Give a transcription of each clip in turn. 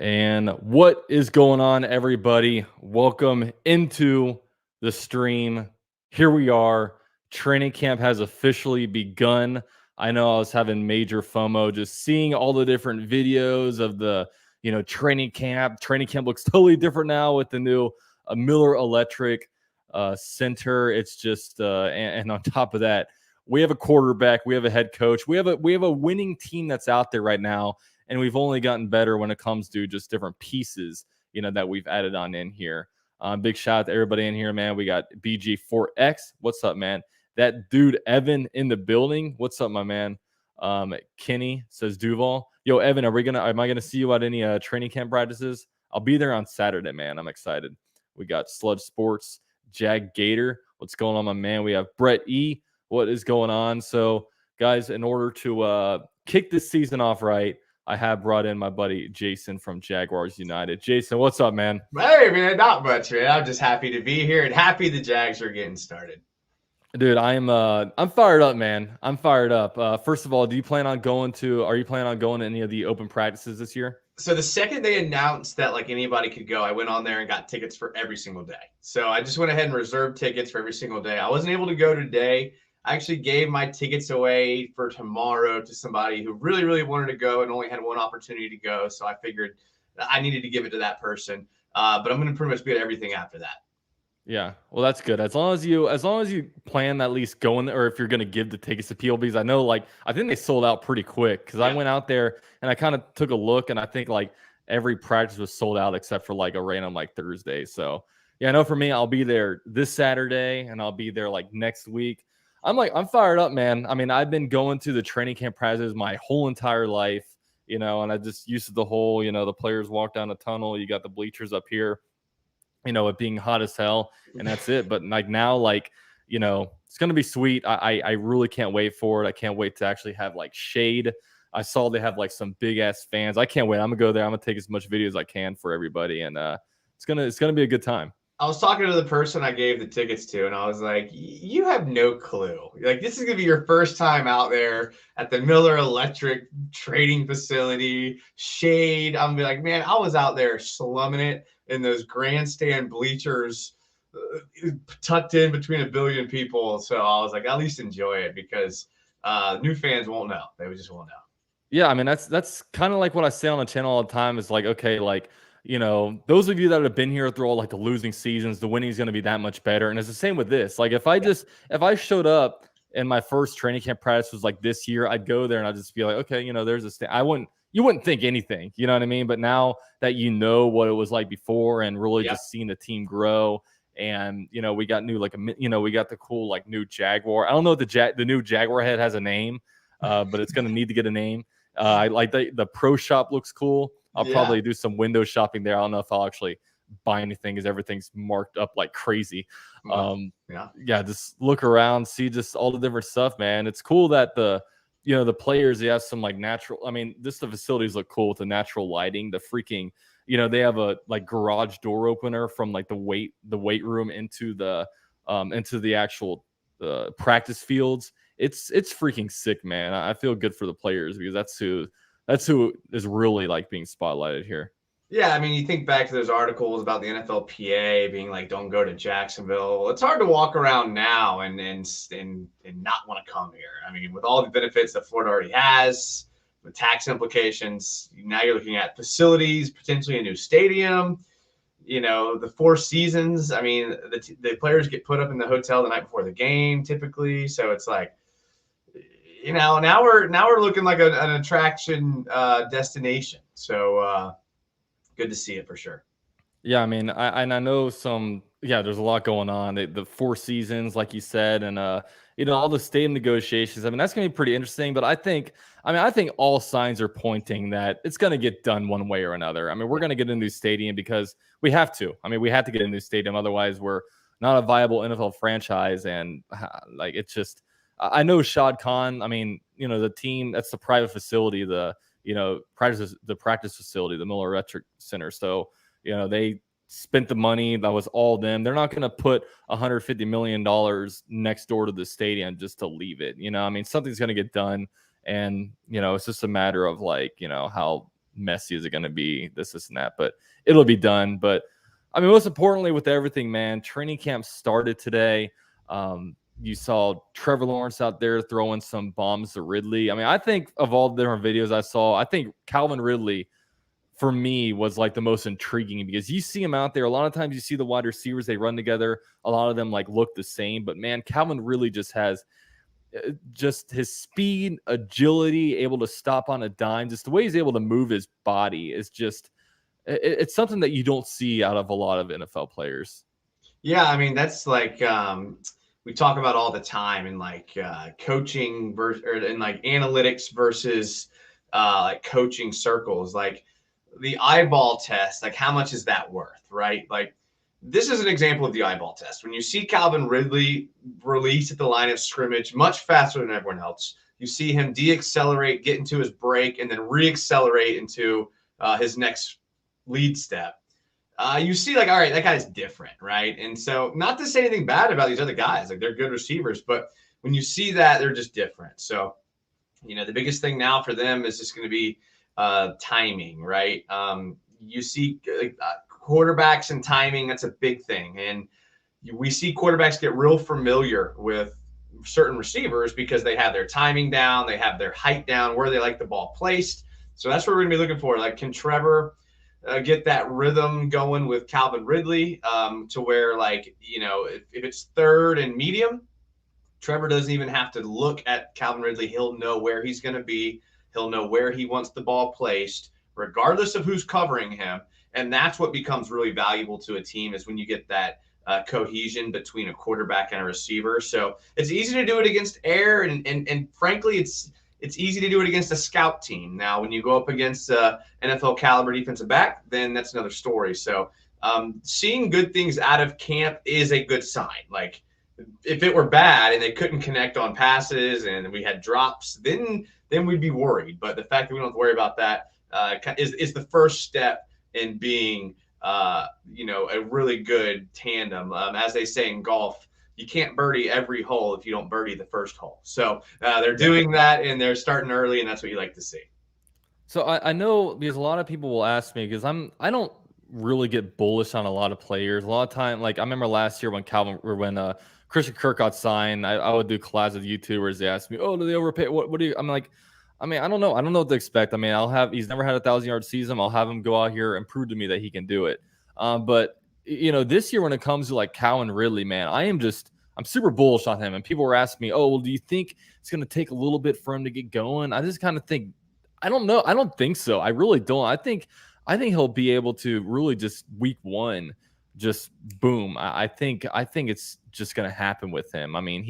And what is going on, everybody? Welcome into the stream. Here we are. Training camp has officially begun. I know I was having major FOMO just seeing all the different videos of the, training camp. Training camp looks totally different now with the new Miller Electric Center. It's just, and on top of that, we have a quarterback, we have a head coach, we have a winning team that's out there right now. And we've only gotten better when it comes to just different pieces, that we've added on in here. Big shout out to everybody in here, man. We got BG4X. What's up, man? That dude, Evan, in the building. What's up, my man? Kenny says Duval. Yo, Evan, am I gonna see you at any training camp practices? I'll be there on Saturday, man. I'm excited. We got Sludge Sports, Jag Gator. What's going on, my man? We have Brett E. What is going on? So, guys, in order to kick this season off right, I have brought in my buddy Jason from Jaguars United. Jason, what's up, man? Hey, man, not much, man. I'm just happy to be here and happy the Jags are getting started. Dude, I'm fired up, man. I'm fired up. First of all, are you planning on going to any of the open practices this year? So the second they announced that anybody could go, I went on there and got tickets for every single day. So I just went ahead and reserved tickets for every single day. I wasn't able to go today. I actually gave my tickets away for tomorrow to somebody who really, really wanted to go and only had one opportunity to go. So I figured I needed to give it to that person. But I'm going to pretty much be at everything after that. Yeah, well, that's good. As long as you plan at least going, or if you're going to give the tickets to people, because I know, I think they sold out pretty quick. Because I went out there and I kind of took a look, and I think every practice was sold out except for a random Thursday. So yeah, I know for me, I'll be there this Saturday, and I'll be there next week. I'm fired up, man. I mean, I've been going to the training camp practices my whole entire life, and I just used to the whole, the players walk down the tunnel. You got the bleachers up here, it being hot as hell, and that's it. But now, it's going to be sweet. I really can't wait for it. I can't wait to actually have shade. I saw they have some big ass fans. I can't wait. I'm gonna go there. I'm gonna take as much video as I can for everybody, and it's gonna be a good time. I was talking to the person I gave the tickets to, and I was like, you have no clue. This is going to be your first time out there at the Miller Electric trading facility, shade. I'm going to be like, man, I was out there slumming it in those grandstand bleachers tucked in between a billion people. So I was like, at least enjoy it, because new fans won't know. They just won't know. Yeah, I mean, that's kind of what I say on the channel all the time is okay, those of you that have been here through all the losing seasons, the winning is going to be that much better. And it's the same with this. If I showed up and my first training camp practice was this year, I'd go there and I'd just be like, okay, there's a you wouldn't think anything, you know what I mean? But now that you know what it was like before, and really just seeing the team grow, and we got new we got the cool new Jaguar. I don't know if the new Jaguar head has a name, but it's going to need to get a name. I like the pro shop looks cool. I'll probably do some window shopping there. I don't know if I'll actually buy anything, because everything's marked up like crazy. Just look around, see just all the different stuff, man. It's cool that the players, they have some natural. I mean, the facilities look cool with the natural lighting. The freaking, they have a garage door opener from the weight room into the actual practice fields. It's freaking sick, man. I feel good for the players, because that's who is really being spotlighted here. Yeah, I mean, you think back to those articles about the NFLPA being don't go to Jacksonville. It's hard to walk around now and not want to come here. I mean, with all the benefits that Florida already has, with tax implications, now you're looking at facilities, potentially a new stadium, the Four Seasons. I mean, the players get put up in the hotel the night before the game typically. So it's now we're looking like an attraction destination. So good to see it for sure. Yeah, I mean, I know there's a lot going on. The Four Seasons, like you said, and all the stadium negotiations. I mean, that's gonna be pretty interesting. But I think all signs are pointing that it's gonna get done one way or another. I mean, we're gonna get a new stadium because we have to. I mean, we have to get a new stadium, otherwise we're not a viable NFL franchise. And it's just. I know Shad Khan. I mean, the team, that's the private facility, the practice facility, the Miller Electric Center. So, they spent the money. That was all them. They're not going to put $150 million next door to the stadium just to leave it. I mean, something's going to get done, and it's just a matter of how messy is it going to be, this and that, but it'll be done. But I mean, most importantly with everything, man, training camp started today. You saw Trevor Lawrence out there throwing some bombs to Ridley. I mean, I think of all the different videos I saw, I think Calvin Ridley for me was like the most intriguing, because you see him out there. A lot of times you see the wide receivers, they run together. A lot of them like look the same, but man, Calvin really just has just his speed, agility, able to stop on a dime, just the way he's able to move his body is just, it's something that you don't see out of a lot of NFL players. Yeah, I mean, that's like we talk about all the time in like coaching versus or in like analytics versus like coaching circles, like the eyeball test, like how much is that worth, right? Like this is an example of the eyeball test. When you see Calvin Ridley release at the line of scrimmage much faster than everyone else, you see him deaccelerate, get into his break, and then reaccelerate into his next lead step. You see, like, all right, that guy's different, right? And so, not to say anything bad about these other guys, like they're good receivers, but when you see that, they're just different. So, you know, the biggest thing now for them is just going to be timing, right? You see quarterbacks and timing, that's a big thing. And we see quarterbacks get real familiar with certain receivers because they have their timing down, they have their height down, where they like the ball placed. So that's what we're going to be looking for. Like, can Trevor get that rhythm going with Calvin Ridley to where, like, you know, if it's third and medium, Trevor doesn't even have to look at Calvin Ridley. He'll know where he's going to be. He'll know where he wants the ball placed, regardless of who's covering him. And that's what becomes really valuable to a team, is when you get that cohesion between a quarterback and a receiver. So it's easy to do it against air, and frankly, it's easy to do it against a scout team. Now, when you go up against NFL caliber defensive back, then that's another story. So seeing good things out of camp is a good sign. Like, if it were bad and they couldn't connect on passes and we had drops, then we'd be worried. But the fact that we don't have to worry about that is the first step in being, you know, a really good tandem. As they say in golf, you can't birdie every hole if you don't birdie the first hole. So they're doing that, and they're starting early, and that's what you like to see. So I know, because a lot of people will ask me, because I don't really get bullish on a lot of players. A lot of time, like I remember last year when Christian Kirk got signed, I would do collabs with YouTubers. They asked me, "Oh, do they overpay? What do you?" I'm like, I mean, I don't know. I don't know what to expect. I mean, he's never had a 1,000-yard season. I'll have him go out here and prove to me that he can do it. But you know, this year when it comes to like Calvin Ridley, man, I'm super bullish on him. And people were asking me, "Oh, well, do you think it's going to take a little bit for him to get going?" I just kind of think, I don't know. I don't think so. I really don't. I think he'll be able to really just week one, just boom. I think it's just going to happen with him. I mean,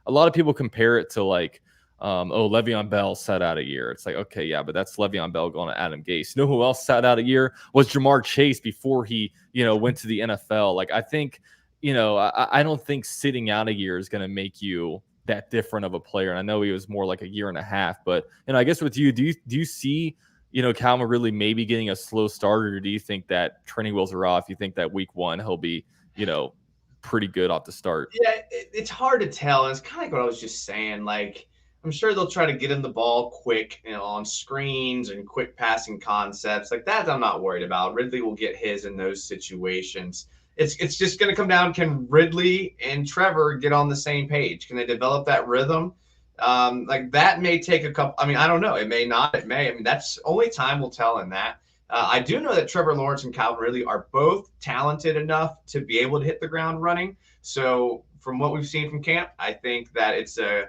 a lot of people compare it to like, Le'Veon Bell sat out a year. It's like, okay, yeah, but that's Le'Veon Bell going to Adam Gase. You know who else sat out a year? Was Jamar Chase before he, you know, went to the NFL. Like, I think, you know, I don't think sitting out a year is going to make you that different of a player. And I know he was more like a year and a half, but, you know, I guess with you, do you see, you know, Calvin really maybe getting a slow start, or do you think that training wheels are off? You think that week one he'll be, you know, pretty good off the start? Yeah, it's hard to tell. And it's kind of like what I was just saying. Like, I'm sure they'll try to get him the ball quick, you know, on screens and quick passing concepts. Like that, I'm not worried about. Ridley will get his in those situations. It's just going to come down, can Ridley and Trevor get on the same page? Can they develop that rhythm? Like that may take a couple. I mean, I don't know. It may not. It may. I mean, that's only time will tell in that. I do know that Trevor Lawrence and Calvin Ridley are both talented enough to be able to hit the ground running. So from what we've seen from camp, I think that it's a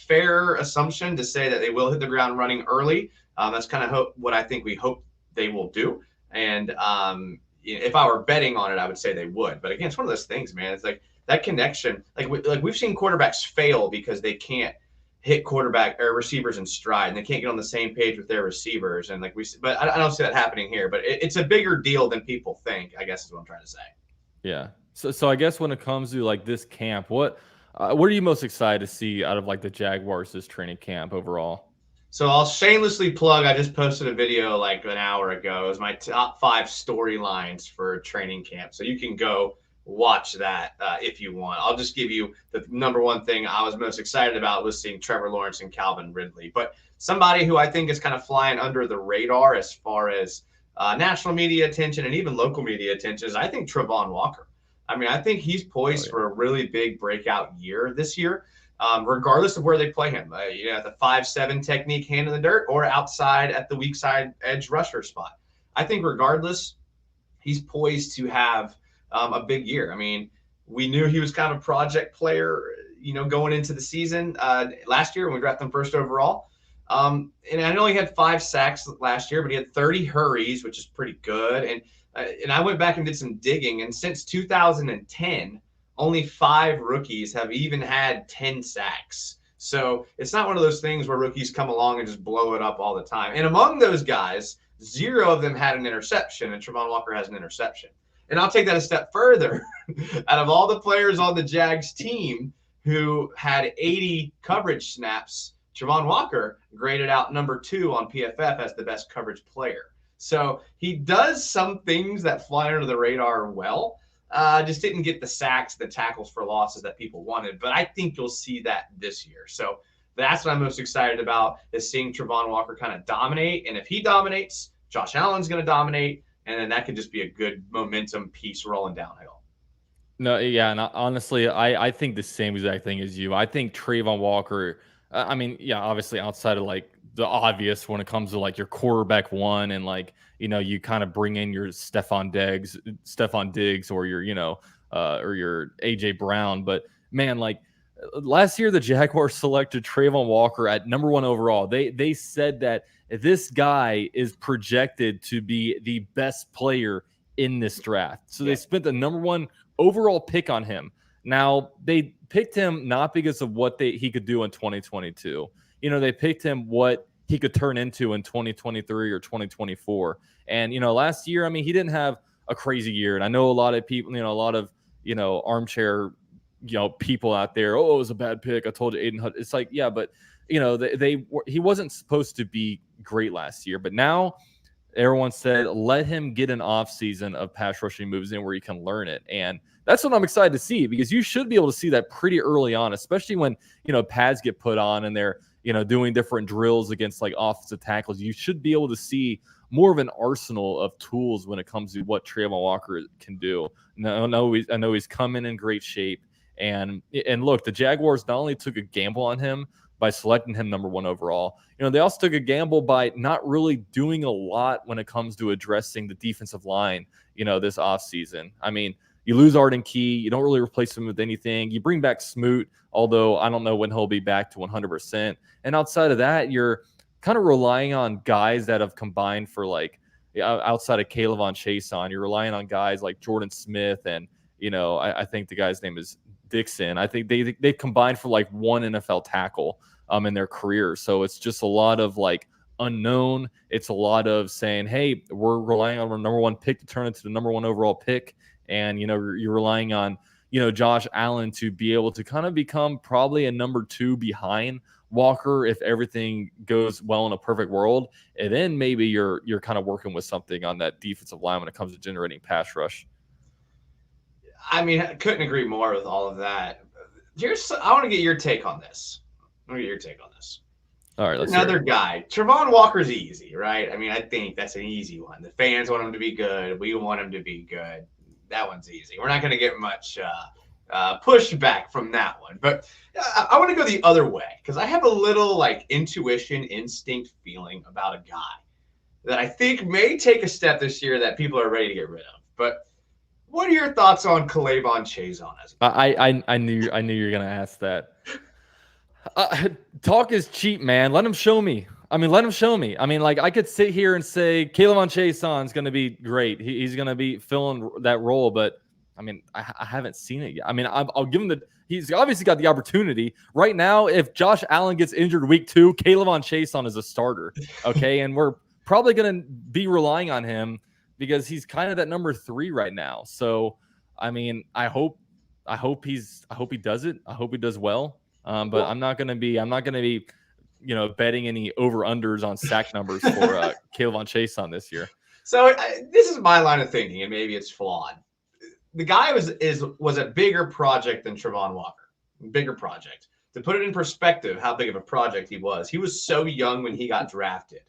fair assumption to say that they will hit the ground running early. That's kind of what I think we hope they will do. And if I were betting on it, I would say they would. But again, it's one of those things, man. It's like that connection. Like we've seen quarterbacks fail because they can't hit quarterback or receivers in stride, and they can't get on the same page with their receivers. And but I don't see that happening here. But it's a bigger deal than people think, I guess is what I'm trying to say. Yeah. So I guess when it comes to like this camp, what are you most excited to see out of like the Jaguars this training camp overall? So I'll shamelessly plug, I just posted a video like an hour ago. It was my top 5 storylines for training camp. So you can go watch that if you want. I'll just give you the number one thing I was most excited about was seeing Trevor Lawrence and Calvin Ridley. But somebody who I think is kind of flying under the radar as far as national media attention and even local media attention is, I think, Trayvon Walker. I mean, I think he's poised for a really big breakout year this year, regardless of where they play him. The 5-7 technique, hand in the dirt, or outside at the weak side edge rusher spot. I think regardless, he's poised to have a big year. I mean, we knew he was kind of a project player, going into the season last year when we drafted him first overall. And I know he had 5 sacks last year, but he had 30 hurries, which is pretty good. And I went back and did some digging, and since 2010, only 5 rookies have even had 10 sacks. So it's not one of those things where rookies come along and just blow it up all the time. And among those guys, 0 of them had an interception, and Trayvon Walker has an interception. And I'll take that a step further. Out of all the players on the Jags team who had 80 coverage snaps, Trayvon Walker graded out number 2 on PFF as the best coverage player. So he does some things that fly under the radar well. Just didn't get the sacks, the tackles for losses that people wanted. But I think you'll see that this year. So that's what I'm most excited about, is seeing Trayvon Walker kind of dominate. And if he dominates, Josh Allen's going to dominate. And then that could just be a good momentum piece rolling downhill. No, yeah, and honestly, I think the same exact thing as you. I think Trayvon Walker, I mean, yeah, obviously outside of like the obvious when it comes to like your quarterback one and like, you kind of bring in your Stephon Diggs or your, or your AJ Brown. But man, like last year, the Jaguars selected Trayvon Walker at number 1 overall. They said that this guy is projected to be the best player in this draft. So they spent the number 1 overall pick on him. Now, they picked him not because of what he could do in 2022. They picked him what he could turn into in 2023 or 2024. And, last year, I mean, he didn't have a crazy year. And I know a lot of people, a lot of, armchair, people out there, oh, it was a bad pick. I told you Aiden Hutt. It's like, yeah, but, he wasn't supposed to be great last year. But now everyone said, let him get an off season of pass rushing moves in where he can learn it. And that's what I'm excited to see, because you should be able to see that pretty early on, especially when, pads get put on and they're, doing different drills against like offensive tackles. You should be able to see more of an arsenal of tools when it comes to what Trayvon Walker can do. I know he's coming in great shape. And look, the Jaguars not only took a gamble on him by selecting him number 1 overall, they also took a gamble by not really doing a lot when it comes to addressing the defensive line, this offseason. I mean, you lose Arden Key. You don't really replace him with anything. You bring back Smoot, although I don't know when he'll be back to 100%. And outside of that, you're kind of relying on guys that have combined for like outside of Kayvon Chaisson. You're relying on guys like Jordan Smith and, I think the guy's name is Dixon. I think they combined for like 1 NFL tackle in their career. So it's just a lot of like unknown. It's a lot of saying, hey, we're relying on our number 1 pick to turn into the number 1 overall pick. And, you're relying on, Josh Allen to be able to kind of become probably a number 2 behind Walker if everything goes well in a perfect world. And then maybe you're kind of working with something on that defensive line when it comes to generating pass rush. I mean, I couldn't agree more with all of that. I want to get your take on this. All right, let's another guy. Trayvon Walker's easy, right? I mean, I think that's an easy one. The fans want him to be good. We want him to be good. That one's easy. We're not going to get much pushback from that one. But I want to go the other way, because I have a little like intuition, instinct feeling about a guy that I think may take a step this year that people are ready to get rid of. But what are your thoughts on Kayvon Chaisson? I knew you were going to ask that. Talk is cheap, man. Let him show me. I mean, like I could sit here and say Kayvon Chaisson is going to be great. He's going to be filling that role, but I mean, I haven't seen it yet. I mean, I'll give him he's obviously got the opportunity right now. If Josh Allen gets injured week 2, Kayvon Chaisson is a starter. Okay. And we're probably going to be relying on him because he's kind of that number 3 right now. So, I mean, I hope he does it. I hope he does well. But I'm not going to be, betting any over-unders on sack numbers for Kayvon Chaisson this year. So this is my line of thinking, and maybe it's flawed. The guy was a bigger project than Trayvon Walker. Bigger project. to put it in perspective, how big of a project he was so young when he got drafted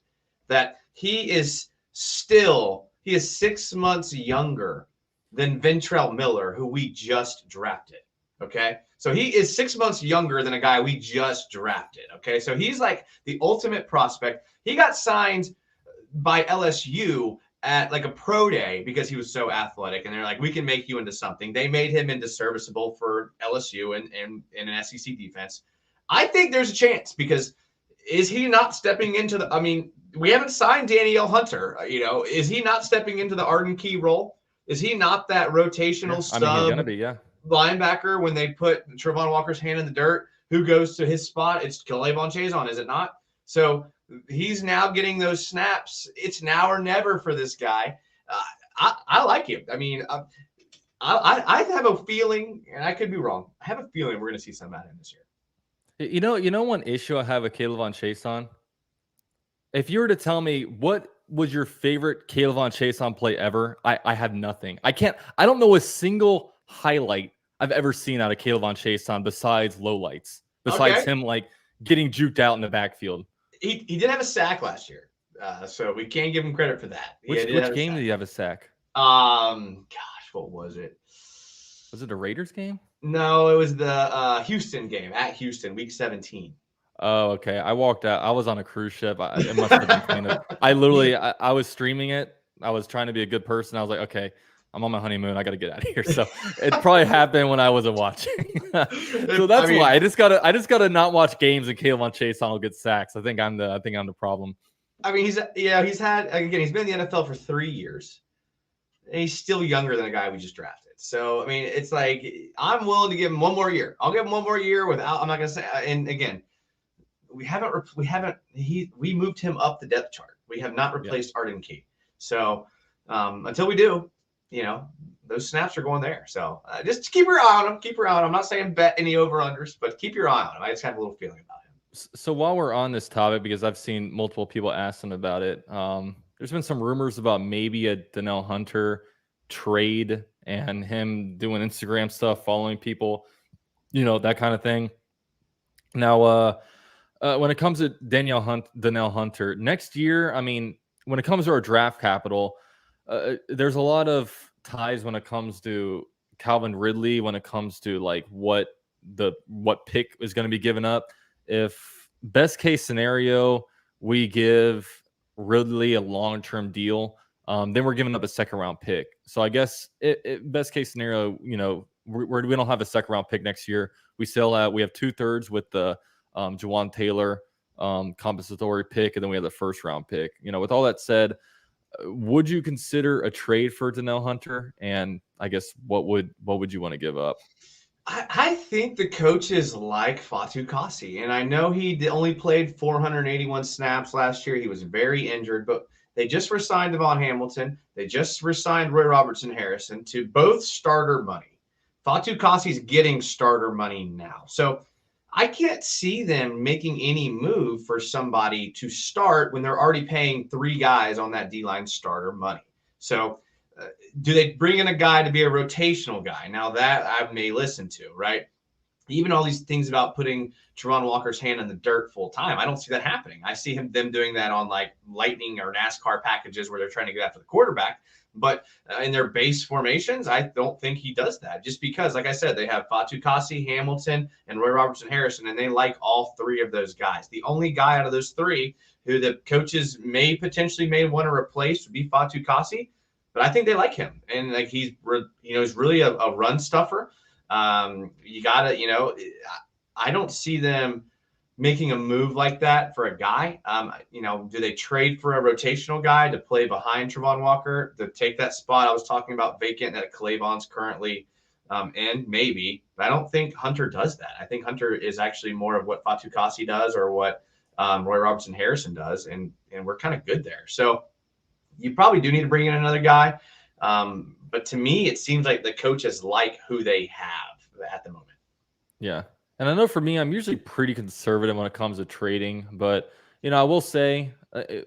that he is 6 months younger than Ventrell Miller, who we just drafted. Okay. So he is 6 months younger than a guy we just drafted. Okay. So he's like the ultimate prospect. He got signed by LSU at like a pro day because he was so athletic, and they're like, we can make you into something. They made him into serviceable for LSU and in an SEC defense. I think there's a chance, because is he not stepping into the, I mean, we haven't signed Danielle Hunter, is he not stepping into the Arden Key role? Is he not that rotational he's gonna be, linebacker when they put Trayvon Walker's hand in the dirt? Who goes to his spot? It's K'Lavon Chaisson, is it not? So he's now getting those snaps. It's now or never for this guy. I like him. I mean, I have a feeling, and I could be wrong, I have a feeling we're going to see some out of him this year. You know one issue I have with K'Lavon Chaisson? If you were to tell me what was your favorite K'Lavon Chaisson play ever, I have nothing. I don't know a single highlight I've ever seen out of K'Lavon Chaisson besides lowlights, besides him like getting juked out in the backfield. He did have a sack last year, so we can't give him credit for that. Which game did he have a sack? Gosh, what was it? Was it a Raiders game? No, it was the Houston game at Houston, week 17. Oh, okay. I walked out. I was on a cruise ship. It must have been kind of. I was streaming it. I was trying to be a good person. I was like, okay, I'm on my honeymoon. I got to get out of here. So it probably happened when I wasn't watching. So that's why I just gotta not watch games and K'Lavon Chaisson will get sacks. I think I'm the problem. I mean, he's been in the NFL for 3 years, and he's still younger than a guy we just drafted. So I mean, it's like I'm willing to give him one more year. I'll give him one more year without. I'm not gonna say. And again, we moved him up the depth chart. We have not replaced Arden Key. So until we do, those snaps are going there. So just keep your eye on him. Keep your eye on him. I'm not saying bet any over-unders, but keep your eye on him. I just have a little feeling about him. So while we're on this topic, because I've seen multiple people ask him about it, there's been some rumors about maybe a Danielle Hunter trade and him doing Instagram stuff, following people, that kind of thing. Now, when it comes to Danielle Hunter, next year, I mean, when it comes to our draft capital, there's a lot of ties when it comes to Calvin Ridley, when it comes to like what pick is going to be given up. If best case scenario, we give Ridley a long-term deal, then we're giving up a second-round pick. So I guess best case scenario, we don't have a second-round pick next year. We have 2/3 with the Jawan Taylor compensatory pick, and then we have the first-round pick. With all that said, would you consider a trade for Danielle Hunter? And I guess what would you want to give up? I think the coaches like Fatu Kelemete, and I know he only played 481 snaps last year. He was very injured, but they just re-signed Devon Hamilton. They just re-signed Roy Robertson Harrison to both starter money. Fatu Kelemete's getting starter money now. So I can't see them making any move for somebody to start when they're already paying 3 guys on that D-line starter money. So do they bring in a guy to be a rotational guy? Now that I may listen to, right? Even all these things about putting Trayvon Walker's hand in the dirt full time, I don't see that happening. I see them doing that on like Lightning or NASCAR packages where they're trying to get after the quarterback. But in their base formations, I don't think he does that, just because, like I said, they have Fatu Kelemete, Hamilton, and Roy Robertson Harrison, and they like all 3 of those guys. The only guy out of those 3 who the coaches may want to replace would be Fatu Kelemete, but I think they like him, and like he's really a run stuffer. You gotta, I don't see them making a move like that for a guy. Do they trade for a rotational guy to play behind Trayvon Walker to take that spot I was talking about vacant that K'Lavon's currently in? Maybe, but I don't think Hunter does that. I think Hunter is actually more of what Fatu Kelemete does or what Roy Robertson Harrison does, and we're kind of good there. So you probably do need to bring in another guy. But to me, it seems like the coaches like who they have at the moment. Yeah. And I know for me, I'm usually pretty conservative when it comes to trading, but I will say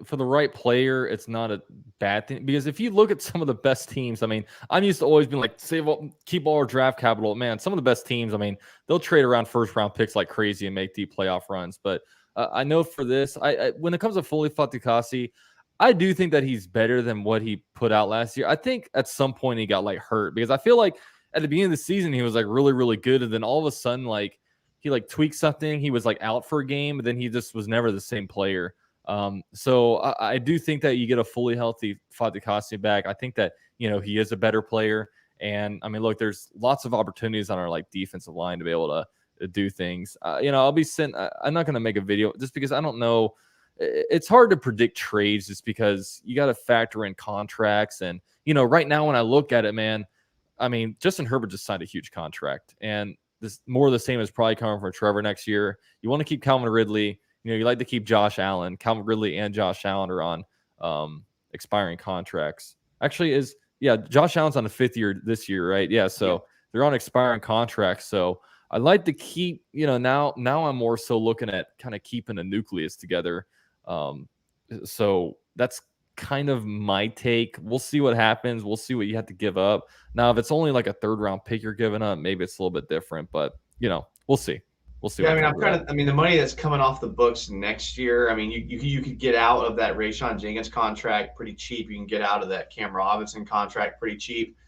for the right player, it's not a bad thing. Because if you look at some of the best teams, I mean, I'm used to always being like, keep all our draft capital. Man, some of the best teams, I mean, they'll trade around first round picks like crazy and make deep playoff runs. But I know for this, when it comes to fully Fatukasi, I do think that he's better than what he put out last year. I think at some point he got like hurt because I feel like at the beginning of the season he was like really, really good, and then all of a sudden like he like tweaked something. He was like out for a game, but then he just was never the same player. So I do think that you get a fully healthy Fatukasi back. I think that he is a better player, and I mean, look, there's lots of opportunities on our like defensive line to be able to do things. I'll be sent. I'm not going to make a video just because I don't know. It's hard to predict trades just because you got to factor in contracts. And, right now when I look at it, man, I mean, Justin Herbert just signed a huge contract, and this more of the same is probably coming from Trevor next year. You want to keep Calvin Ridley. You like to keep Josh Allen. Calvin Ridley and Josh Allen are on expiring contracts. Actually, Josh Allen's on the 5th year this year, right? Yeah, so they're on expiring contracts. So I'd like to keep, now I'm more so looking at kind of keeping a nucleus together. So that's kind of my take. We'll see what happens. We'll see what you have to give up. Now, if it's only like a 3rd round pick you're giving up, maybe it's a little bit different, but we'll see. We'll see. Yeah, I mean, the money that's coming off the books next year. I mean, you could get out of that Rayshon Jenkins contract pretty cheap. You can get out of that Cam Robinson contract pretty cheap.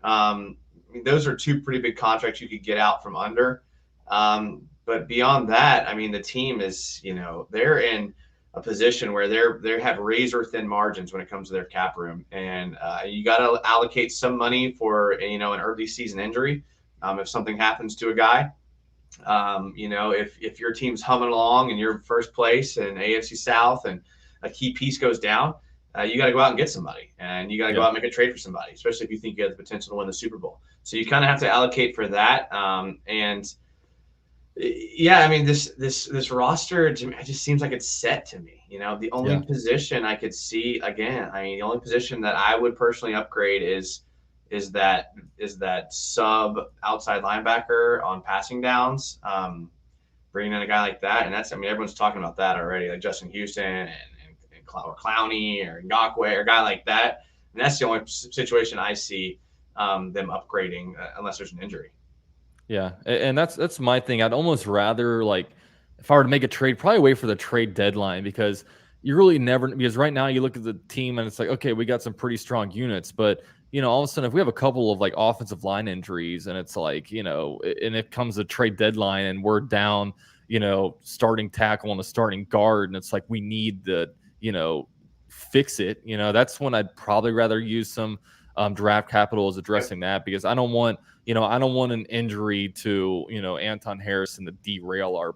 I mean, those are 2 pretty big contracts you could get out from under. But beyond that, I mean, the team is, they're in a position where they have razor thin margins when it comes to their cap room, and you got to allocate some money for an early season injury if something happens to a guy. If your team's humming along and you're first place in AFC South and a key piece goes down, you got to go out and get somebody, and you got to go out and make a trade for somebody, especially if you think you have the potential to win the Super Bowl. So you kind of have to allocate for that. And yeah, I mean, this roster, it just seems like it's set to me. The only position I could see the only position that I would personally upgrade is that sub outside linebacker on passing downs, bringing in a guy like that. And everyone's talking about that already, like Justin Houston and Clowney or Ngakwe or a guy like that. And that's the only situation I see them upgrading unless there's an injury. Yeah, and that's my thing. I'd almost rather, like, if I were to make a trade, probably wait for the trade deadline, because you really never, because right now you look at the team and it's like, okay, we got some pretty strong units, but all of a sudden if we have a couple of like offensive line injuries and it's like, and it comes to trade deadline and we're down, starting tackle and a starting guard, and it's like we need to, fix it. That's when I'd probably rather use some draft capital as addressing that, because I don't want an injury to, Anton Harrison to derail our,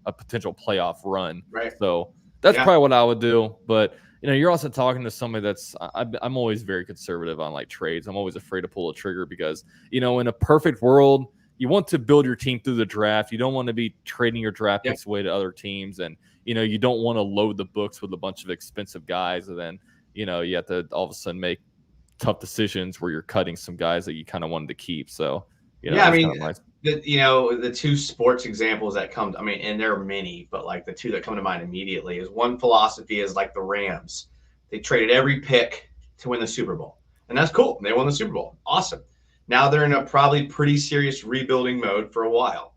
a potential playoff run. Right. So that's probably what I would do. But, you're also talking to somebody that's, I'm always very conservative on like trades. I'm always afraid to pull a trigger because, in a perfect world, you want to build your team through the draft. You don't want to be trading your draft picks away to other teams. And, you don't want to load the books with a bunch of expensive guys. And then, you have to all of a sudden make tough decisions where you're cutting some guys that you kind of wanted to keep. So, the 2 sports examples that come, and there are many, but like the 2 that come to mind immediately is, one philosophy is like the Rams. They traded every pick to win the Super Bowl, and that's cool. They won the Super Bowl. Awesome. Now they're in a probably pretty serious rebuilding mode for a while.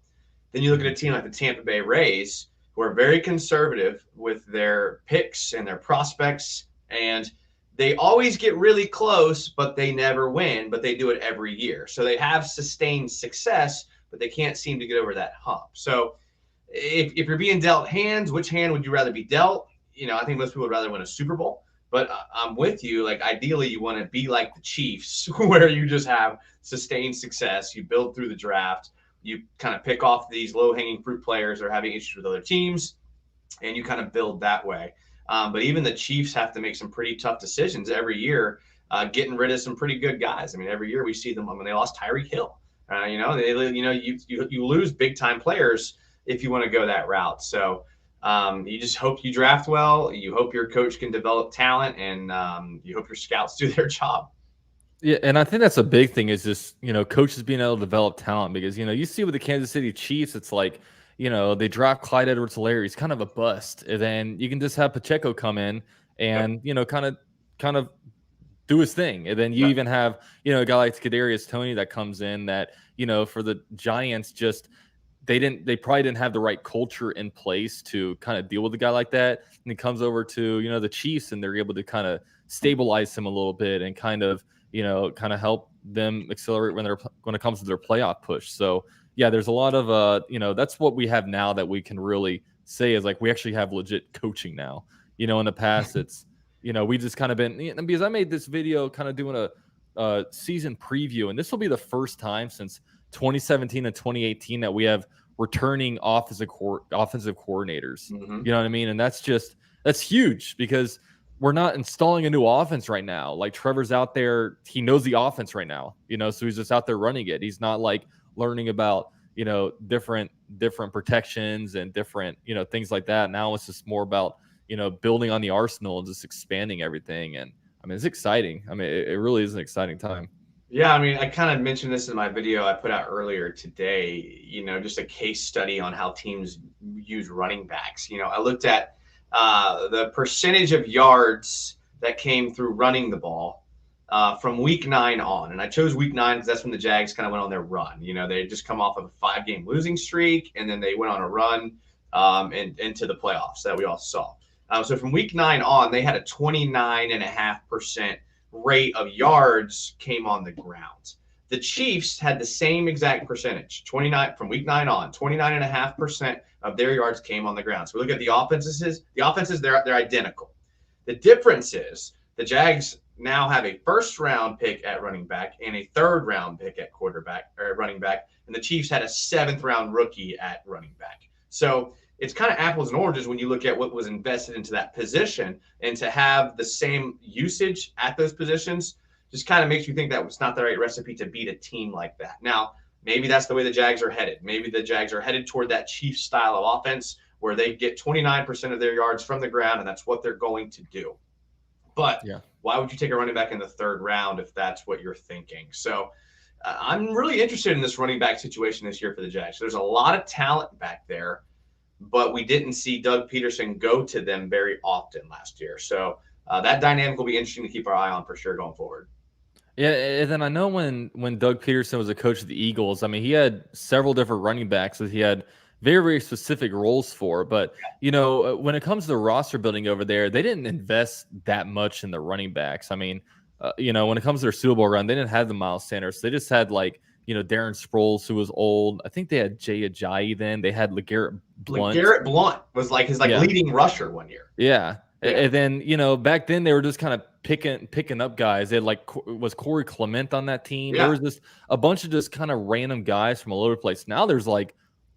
Then you look at a team like the Tampa Bay Rays, who are very conservative with their picks and their prospects, and they always get really close, but they never win, but they do it every year. So they have sustained success, but they can't seem to get over that hump. So if you're being dealt hands, which hand would you rather be dealt? I think most people would rather win a Super Bowl, but I'm with you. Like, ideally you want to be like the Chiefs, where you just have sustained success. You build through the draft. You kind of pick off these low-hanging fruit players that are having issues with other teams, and you kind of build that way. But even the Chiefs have to make some pretty tough decisions every year, getting rid of some pretty good guys. Every year we see them when they lost Tyreek Hill. You lose big time players if you want to go that route. So you just hope you draft well. You hope your coach can develop talent, and you hope your scouts do their job. Yeah, and I think that's a big thing is just, coaches being able to develop talent, because, you see with the Kansas City Chiefs, it's like, they draft Clyde Edwards-Helaire. He's kind of a bust. And then you can just have Pacheco come in Yep. and, kind of do his thing. And then you Yep. even have, a guy like Kadarius Toney that comes in that, for the Giants, just they probably didn't have the right culture in place to kind of deal with a guy like that. And he comes over to, the Chiefs, and they're able to kind of stabilize him a little bit and kind of help them accelerate when it comes to their playoff push. So yeah, there's a lot of that's what we have now that we can really say is like we actually have legit coaching now. In the past it's we just kind of been, because I made this video kind of doing a season preview, and this will be the first time since 2017 and 2018 that we have returning offensive coordinators. Mm-hmm. You know what I mean? And that's huge because we're not installing a new offense right now. Like Trevor's out there, he knows the offense right now, so he's just out there running it. He's not like learning about, different protections and different, things like that. Now it's just more about, building on the arsenal and just expanding everything. And I mean, it's exciting. I mean, it really is an exciting time. Yeah, I mean, I kind of mentioned this in my video I put out earlier today, just a case study on how teams use running backs. I looked at the percentage of yards that came through running the ball from week 9 on. And I chose week 9 because that's when the Jags kind of went on their run. They had just come off of a 5-game losing streak, and then they went on a run and into the playoffs that we all saw. So from week 9 on, they had a 29.5% rate of yards came on the ground. The Chiefs had the same exact percentage, 29 from week 9 on, 29.5% of their yards came on the ground. So we look at the offenses. The offenses, they're identical. The difference is the Jags now have a first-round pick at running back and a third-round pick at quarterback or running back, and the Chiefs had a 7th-round rookie at running back. So it's kind of apples and oranges when you look at what was invested into that position, and to have the same usage at those positions just kind of makes you think that it's not the right recipe to beat a team like that. Now, maybe that's the way the Jags are headed. Maybe the Jags are headed toward that Chiefs style of offense where they get 29% of their yards from the ground, and that's what they're going to do. But why would you take a running back in the 3rd round if that's what you're thinking? So I'm really interested in this running back situation this year for the Jags. There's a lot of talent back there, but we didn't see Doug Peterson go to them very often last year. So that dynamic will be interesting to keep our eye on for sure going forward. Yeah, and then I know when Doug Peterson was a coach of the Eagles, I mean, he had several different running backs that he had very, very specific roles for. But, when it comes to the roster building over there, they didn't invest that much in the running backs. I mean, when it comes to their Super Bowl run, they didn't have the Miles Sanders. They just had Darren Sproles, who was old. I think they had Jay Ajayi then. They had LeGarrette Blount. LeGarrette Blount was like his leading rusher one year. Yeah. And then, back then they were just kind of picking up guys. They had was Corey Clement on that team. Yeah. There was just a bunch of just kind of random guys from all over the place. Now there's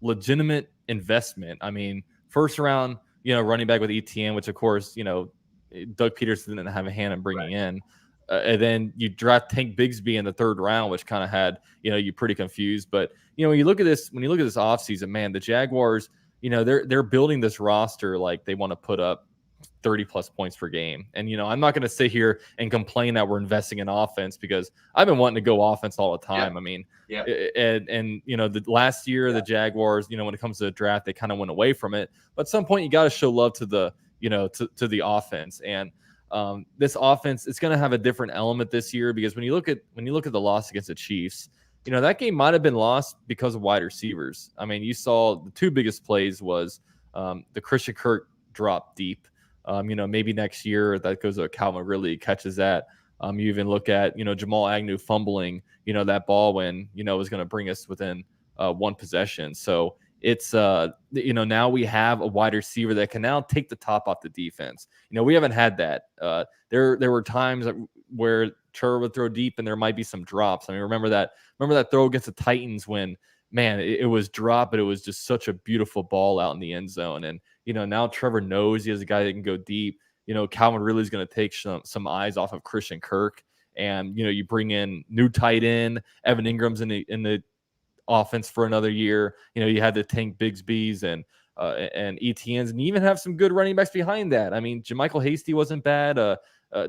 legitimate investment. I mean, first round, running back with ETN, which of course, Doug Peterson didn't have a hand in bringing in. And then you draft Tank Bigsby in the 3rd round, which kind of had, you pretty confused. But, when you look at this offseason, man, the Jaguars, they're building this roster like they want to put up 30+ points per game. And, I'm not going to sit here and complain that we're investing in offense because I've been wanting to go offense all the time. I mean, the last year, the Jaguars, when it comes to the draft, they kind of went away from it. But at some point, you got to show love to the, to the offense. And this offense, it's going to have a different element this year because when you look at the loss against the Chiefs, that game might have been lost because of wide receivers. I mean, you saw the 2 biggest plays was the Christian Kirk drop deep. Maybe next year that goes to Calvin Ridley, catches that. You even look at, Jamal Agnew fumbling, that ball when, it was going to bring us within 1 possession. So it's, now we have a wide receiver that can now take the top off the defense. We haven't had that. There were times where Trevor would throw deep and there might be some drops. I mean, remember that throw against the Titans when, man, it was dropped, but it was just such a beautiful ball out in the end zone. And, now Trevor knows he has a guy that can go deep. Calvin Ridley's going to take some eyes off of Christian Kirk. And, you bring in new tight end, Evan Ingram's in the offense for another year. You had the Tank Bigsby's and ETNs, and you even have some good running backs behind that. I mean, JaMychal Hasty wasn't bad.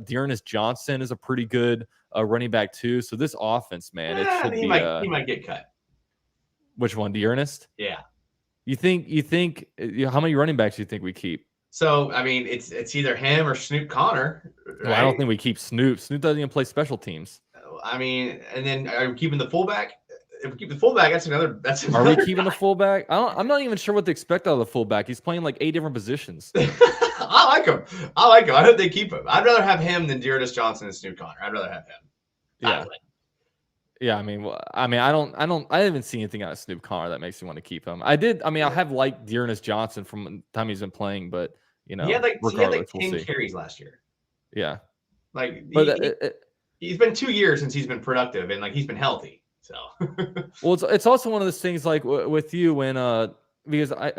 Dearness Johnson is a pretty good running back too. So this offense, man, it should he might get cut. Which one, Dearness? Yeah. You think how many running backs do you think we keep? So I mean, it's either him or Snoop Connor, Well, I don't right? think we keep Snoop. Snoop doesn't even play special teams. I mean, and then are we keeping the fullback? If we keep the fullback, that's another. That's Are we another keeping the fullback? I'm not even sure what to expect out of the fullback. He's playing like 8 different positions. I like him. I like him. I hope they keep him. I'd rather have him than Dearness Johnson and Snoop Connor. I'd rather have him. Yeah. Yeah, I mean, I haven't seen anything out of Snoop Connor that makes me want to keep him. I have liked Dearness Johnson from the time he's been playing, but he had like regardless, 10 we'll see. carries last year. Yeah, like but he's been 2 years since he's been productive and like he's been healthy. So well, it's also one of those things like with you when because I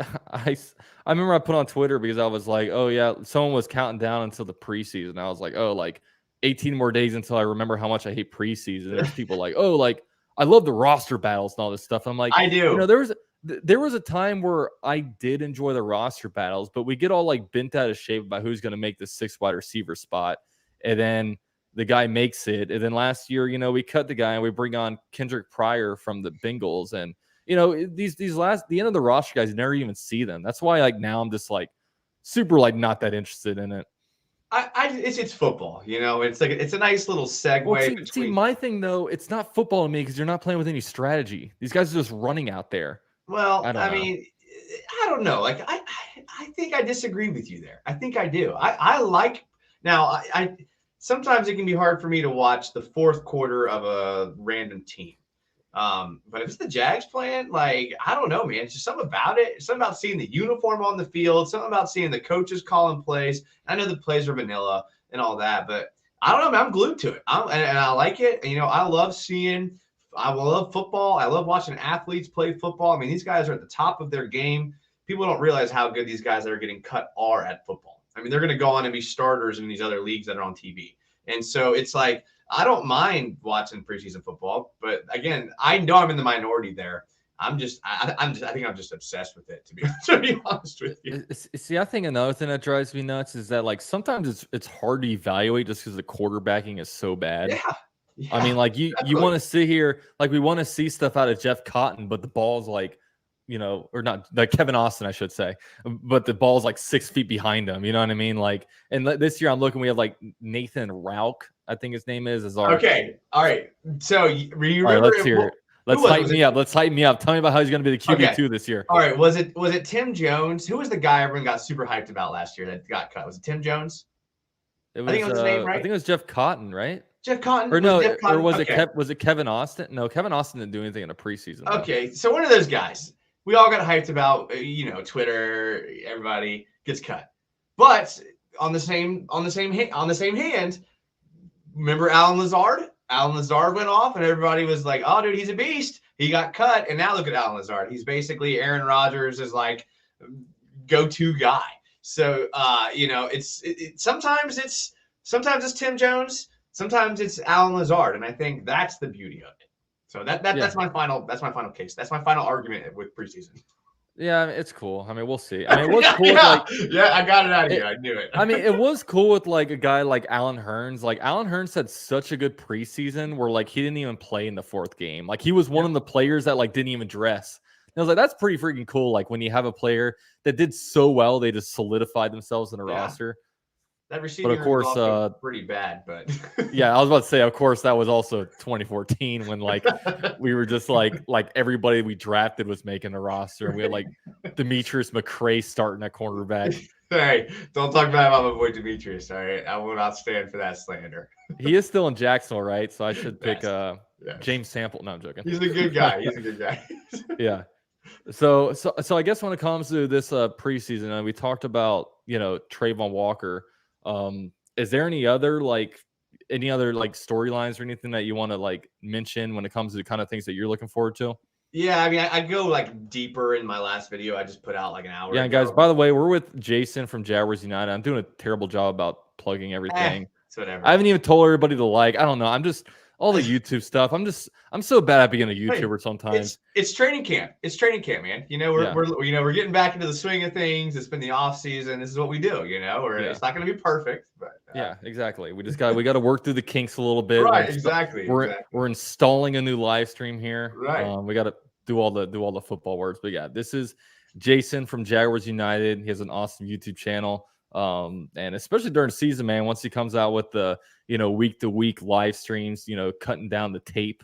remember I put on Twitter because I was like, oh yeah, someone was counting down until the preseason. I was like, oh, like 18 more days until I remember how much I hate preseason. There's people like, oh, like I love the roster battles and all this stuff. I'm like, I do. There was a time where I did enjoy the roster battles, but we get all like bent out of shape about who's going to make the 6th wide receiver spot, and then the guy makes it. And then last year, we cut the guy and we bring on Kendrick Pryor from the Bengals, and the end of the roster guys, you never even see them. That's why like now I'm just like super like not that interested in it. It's football, It's like it's a nice little segue. Well, see, my thing though, it's not football to me because you're not playing with any strategy. These guys are just running out there. Well, I mean, I don't know. Like I think I disagree with you there. I think I do. I like now. I sometimes it can be hard for me to watch the fourth quarter of a random team. But if it's the Jags playing, like, I don't know, man. It's just something about it. Something about seeing the uniform on the field, something about seeing the coaches calling plays. I know the plays are vanilla and all that, but I don't know, man. I'm glued to it. And I like it. I love football. I love watching athletes play football. I mean, these guys are at the top of their game. People don't realize how good these guys that are getting cut are at football. I mean, they're going to go on and be starters in these other leagues that are on TV. And so it's like, I don't mind watching preseason football, but again, I know I'm in the minority there. I think I'm just obsessed with it, to be honest with you. See, I think another thing that drives me nuts is that like sometimes it's hard to evaluate just because the quarterbacking is so bad. Yeah. I mean, like you want to sit here, like we want to see stuff out of Jeff Cotton, but the ball's like, or not, like Kevin Austin, I should say, but the ball's like 6 feet behind him. You know what I mean? Like, and this year I'm looking, we have like Nathan Rauch, I think his name is our. Okay. All right. So you remember? All right, let's hear it. Let's hype me up. Let's hype me up. Tell me about how he's going to be the QB2 this year. All right. Was it Tim Jones? Who was the guy everyone got super hyped about last year that got cut? Was it Tim Jones? I think it was his name, right? I think it was Jeff Cotton, right? Jeff Cotton? Or no, or was it Kevin Austin? No, Kevin Austin didn't do anything in the preseason. Though. Okay, so one of those guys we all got hyped about, Twitter, everybody gets cut. But on the same hand, remember Alan Lazard? Alan Lazard went off and everybody was like, oh, dude, he's a beast. He got cut. And now look at Alan Lazard. He's basically Aaron Rodgers' is like go-to guy. So, sometimes it's Tim Jones. Sometimes it's Alan Lazard. And I think that's the beauty of it. So that's my final case. That's my final argument with preseason. Yeah, I mean, it's cool. I mean, we'll see. I mean, what's cool? I got it out of you. I knew it. I mean, it was cool with like a guy like Allen Hurns. Like Allen Hurns had such a good preseason where like he didn't even play in the 4th game. Like he was one of the players that like didn't even dress. And I was like, that's pretty freaking cool. Like when you have a player that did so well, they just solidified themselves in a roster. That receiving, but of course, pretty bad. But yeah, I was about to say, of course, that was also 2014 when like we were just like everybody we drafted was making a roster. We had like Demetrius McCray starting at cornerback. Hey, don't talk bad about my boy Demetrius. All right, I will not stand for that slander. He is still in Jacksonville, right? So I should pick James Sample. No, I'm joking. He's a good guy. Yeah. So I guess when it comes to this preseason, and we talked about Trayvon Walker. Is there any other storylines or anything that you want to like mention when it comes to the kind of things that you're looking forward to? Yeah, I mean, I go like deeper in my last video. I just put out like an hour. Yeah, ago. Guys, by the way, we're with Jason from Jaguars United. I'm doing a terrible job about plugging everything. It's whatever. I haven't even told everybody to like. I don't know. I'm just all the YouTube stuff. I'm so bad at being a YouTuber sometimes. It's training camp. It's training camp, man. We're getting back into the swing of things. It's been the off season. This is what we do. It's not going to be perfect, but yeah, exactly. We got to work through the kinks a little bit. Right, exactly. We're installing a new live stream here. Right. We got to do all the football words, but yeah, this is Jason from Jaguars United. He has an awesome YouTube channel. And especially during season, man, once he comes out with the, week to week live streams, cutting down the tape.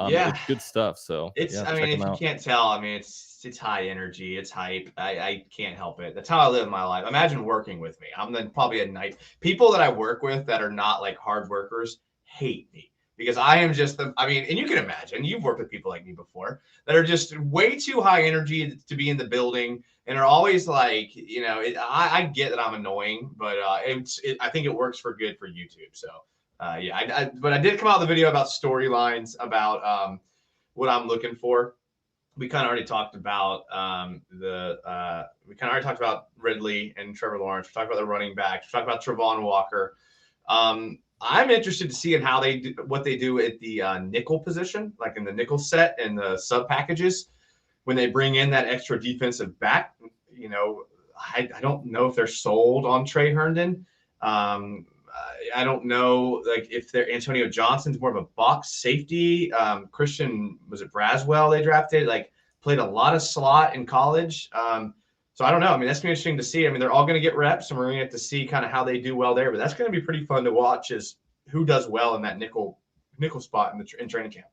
Yeah, It's good stuff. So it's. yeah, I mean, check him if you out. can't tell, I mean, it's high energy, it's hype. I can't help it. That's how I live my life. Imagine working with me. I'm then probably a night. People that I work with that are not like hard workers hate me because I am just the. I mean, and you can imagine you've worked with people like me before that are just way too high energy to be in the building and are always like, I get that I'm annoying, but I think it works for good for YouTube. So. But I did come out with a video about storylines about what I'm looking for. We kind of already talked about Ridley and Trevor Lawrence. We talked about the running backs. We talked about Trayvon Walker. I'm interested to see in what they do at the nickel position, like in the nickel set and the sub packages when they bring in that extra defensive back. I don't know if they're sold on Trey Herndon. I don't know, like if they're Antonio Johnson's more of a box safety. Christian, was it Braswell they drafted? Like played a lot of slot in college. So I don't know. I mean, that's gonna be interesting to see. I mean, they're all gonna get reps, and we're gonna get to see kind of how they do well there. But that's gonna be pretty fun to watch. Is who does well in that nickel spot in training camp.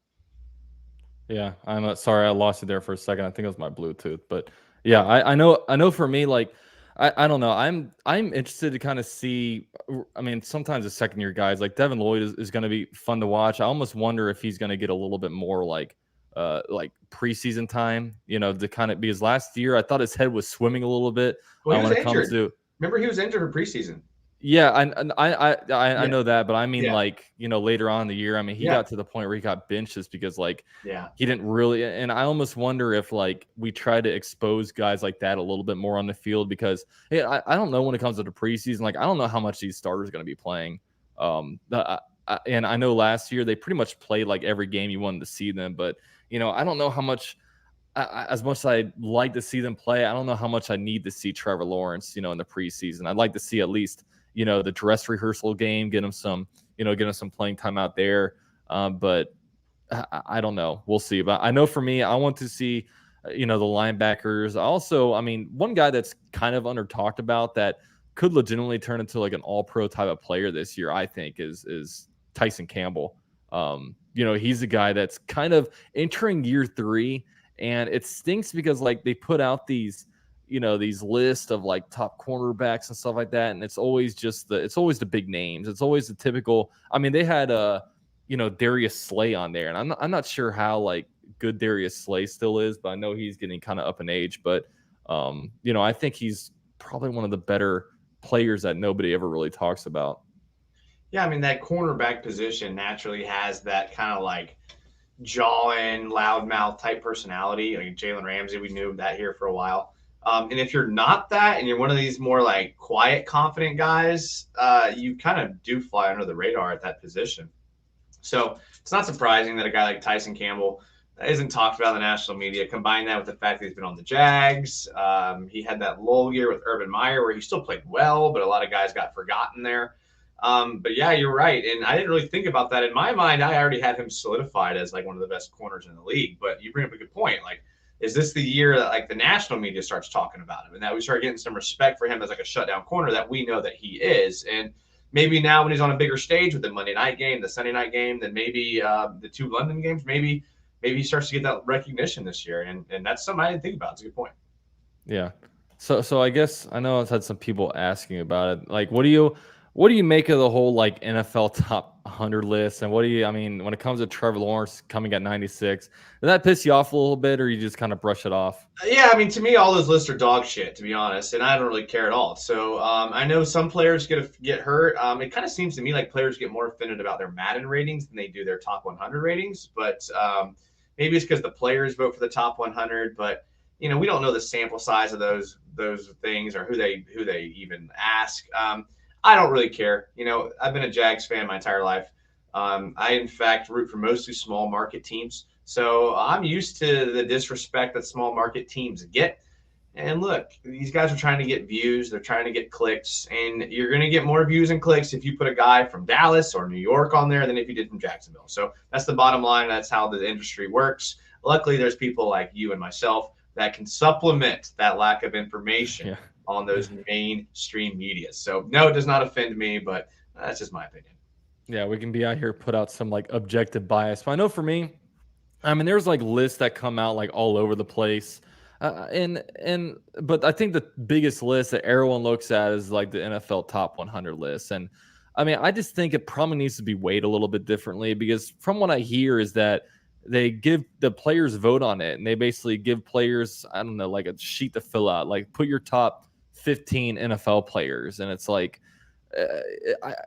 Yeah, I'm sorry I lost you there for a second. I think it was my Bluetooth, but yeah, I know for me, like I don't know. I'm interested to kind of see. I mean, sometimes the second year guys like Devin Lloyd is going to be fun to watch. I almost wonder if he's going to get a little bit more like preseason time. To kind of because last year I thought his head was swimming a little bit Well, he was when it injured. comes to. Remember, he was injured for preseason. Yeah, I know that, but I mean, Yeah. later on in the year, I mean, he got to the point where he got benched just because, he didn't really. And I almost wonder if, we try to expose guys like that a little bit more on the field because, hey, I don't know when it comes to the preseason. I don't know how much these starters are going to be playing. And I know last year they pretty much played every game you wanted to see them, but I don't know how much. As much as I'd like to see them play, I don't know how much I need to see Trevor Lawrence, in the preseason. I'd like to see at least, the dress rehearsal game, get him some playing time out there. But I don't know. We'll see. But I know for me, I want to see, the linebackers. Also, I mean, one guy that's kind of under talked about that could legitimately turn into an all-pro type of player this year, I think, is Tyson Campbell. He's a guy that's kind of entering year 3. And it stinks because they put out these lists of top cornerbacks and stuff like that, and it's always the big names. It's always the typical. I mean, they had Darius Slay on there, and I'm not sure how good Darius Slay still is, but I know he's getting kind of up in age. But I think he's probably one of the better players that nobody ever really talks about. Yeah, I mean that cornerback position naturally has that kind of jawing, loudmouth type personality. Like Jalen Ramsey, we knew that here for a while. And if you're not that, and you're one of these more quiet, confident guys, you kind of do fly under the radar at that position. So it's not surprising that a guy like Tyson Campbell isn't talked about in the national media. Combine that with the fact that he's been on the Jags. He had that lull year with Urban Meyer where he still played well, but a lot of guys got forgotten there. But yeah, you're right. And I didn't really think about that. In my mind, I already had him solidified as one of the best corners in the league. But you bring up a good point. Is this the year that the national media starts talking about him and that we start getting some respect for him as a shutdown corner that we know that he is? And maybe now when he's on a bigger stage with the Monday night game, the Sunday night game, then maybe the 2 London games, maybe he starts to get that recognition this year. And that's something I didn't think about. It's a good point. Yeah. So I guess I know I've had some people asking about it. What do you make of the whole NFL top 100 list? And I mean, when it comes to Trevor Lawrence coming at 96, does that piss you off a little bit, or you just kind of brush it off? Yeah, I mean, to me, all those lists are dog shit, to be honest, and I don't really care at all. So I know some players get hurt. It kind of seems to me like players get more offended about their Madden ratings than they do their top 100 ratings. But maybe it's because the players vote for the top 100. But we don't know the sample size of those things or who they even ask. I don't really care. I've been a Jags fan my entire life. I, in fact, root for mostly small market teams. So I'm used to the disrespect that small market teams get. And look, these guys are trying to get views. They're trying to get clicks. And you're going to get more views and clicks if you put a guy from Dallas or New York on there than if you did from Jacksonville. So that's the bottom line. That's how the industry works. Luckily, there's people like you and myself that can supplement that lack of information Yeah. on those mainstream media. So no, it does not offend me, but that's just my opinion. Yeah, we can be out here put out some like objective bias. But I know for me, I mean, there's like lists that come out like all over the place, but I think the biggest list that everyone looks at is like the NFL top 100 list, and I mean, I just think it probably needs to be weighed a little bit differently because from what I hear is that they give the players vote on it, and they basically give players, I don't know, like a sheet to fill out, like put your top 15 NFL players, and it's like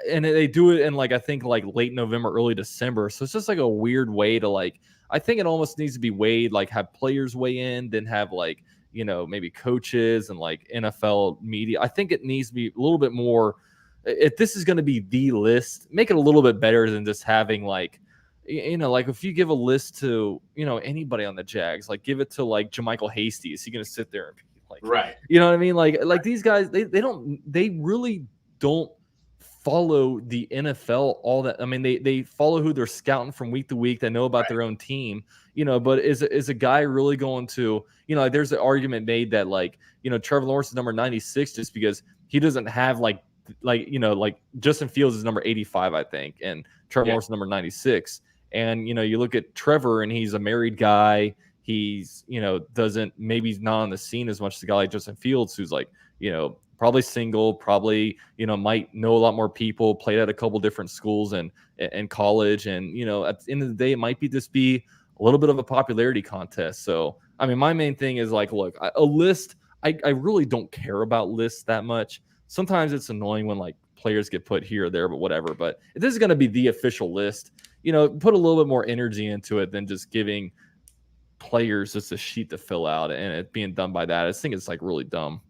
and they do it in like I think like late November, early December. So it's just like a weird way to like. I think it almost needs to be weighed, like have players weigh in, then have like maybe coaches and like NFL media. I think it needs to be a little bit more. If this is going to be the list, make it a little bit better than just having like. Like if you give a list to anybody on the Jags, like give it to like JaMychal Hasty, is he going to sit there and be like, Right? you know what I mean? Like these guys, they really don't follow the NFL all that. I mean, they follow who they're scouting from week to week. They know about their own team, but is a guy really going to, like there's an argument made that like, Trevor Lawrence is number 96 just because he doesn't have like Justin Fields is number 85, I think, and Trevor Lawrence is number 96. And, you look at Trevor and he's a married guy. He's, maybe he's not on the scene as much as a guy like Justin Fields, who's like, probably single, probably, might know a lot more people, played at a couple different schools and college. And, at the end of the day, it might be a little bit of a popularity contest. So, I mean, my main thing is like, look, a list, I really don't care about lists that much. Sometimes it's annoying when like players get put here or there, but whatever. But if this is going to be the official list, put a little bit more energy into it than just giving players just a sheet to fill out and it being done by that. I just think it's like really dumb.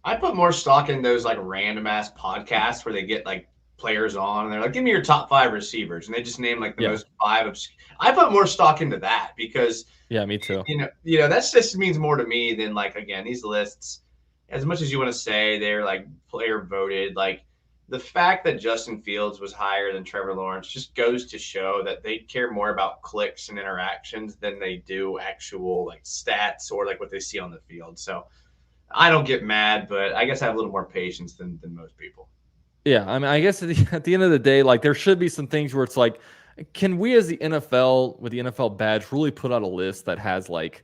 I put more stock in those like random ass podcasts where they get like players on and they're like, give me your top 5 receivers. And they just name like the most 5 I put more stock into that because me too. That's just means more to me than like, again, these lists, as much as you want to say they're like player voted, like the fact that Justin Fields was higher than Trevor Lawrence just goes to show that they care more about clicks and interactions than they do actual like stats or like what they see on the field. So I don't get mad, but I guess I have a little more patience than most people. Yeah, I mean, I guess at the end of the day, like there should be some things where it's like, can we as the NFL with the NFL badge really put out a list that has like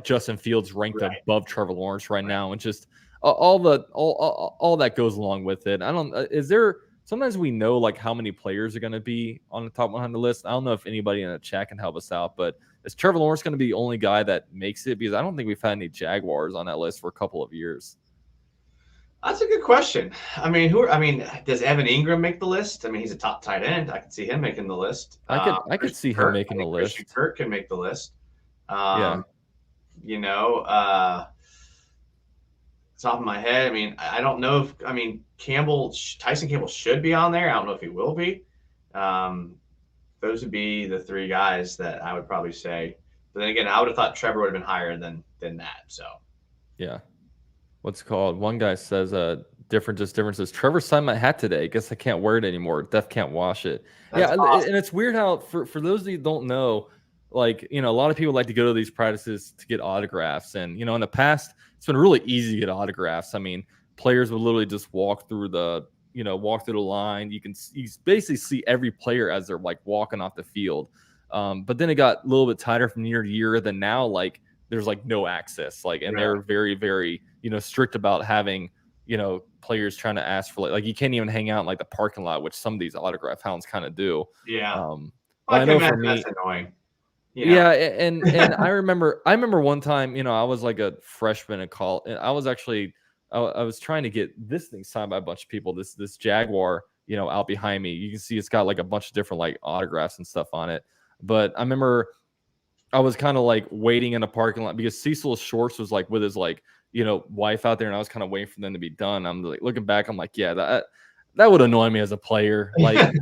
Justin Fields ranked above Trevor Lawrence right now, and just all that goes along with it. I don't. Is there? Sometimes we know like how many players are going to be on the top 100 list. I don't know if anybody in the chat can help us out, but is Trevor Lawrence going to be the only guy that makes it? Because I don't think we've had any Jaguars on that list for a couple of years. That's a good question. I mean, does Evan Ingram make the list? I mean, he's a top tight end. I could see him making the list. I could see him making the list. Christian Kirk can make the list. Yeah. Top of my head, I mean, I don't know if Tyson Campbell should be on there. I don't know if he will be. Those would be the 3 guys that I would probably say. But then again, I would have thought Trevor would have been higher than that. So, yeah. What's it called? One guy says differences. Trevor signed my hat today. Guess I can't wear it anymore. Def can't wash it. That's awesome. And it's weird how for those of you who don't know, like, a lot of people like to go to these practices to get autographs. And, in the past, it's been really easy to get autographs. I mean, players would literally just walk through the line. You basically see every player as they're like walking off the field. But then it got a little bit tighter from year to year. Then now, like, there's like no access, like, and they're very, very, strict about having, players trying to ask for like you can't even hang out in like the parking lot, which some of these autograph hounds kind of do. Yeah. I know for me, that's annoying. Yeah, and I remember one time, I was like a freshman at college. I was trying to get this thing signed by a bunch of people. This Jaguar, out behind me. You can see it's got like a bunch of different like autographs and stuff on it. But I remember I was kind of like waiting in a parking lot because Cecil Shorts was like with his like wife out there, and I was kind of waiting for them to be done. I'm like looking back, I'm like, yeah, that would annoy me as a player. Like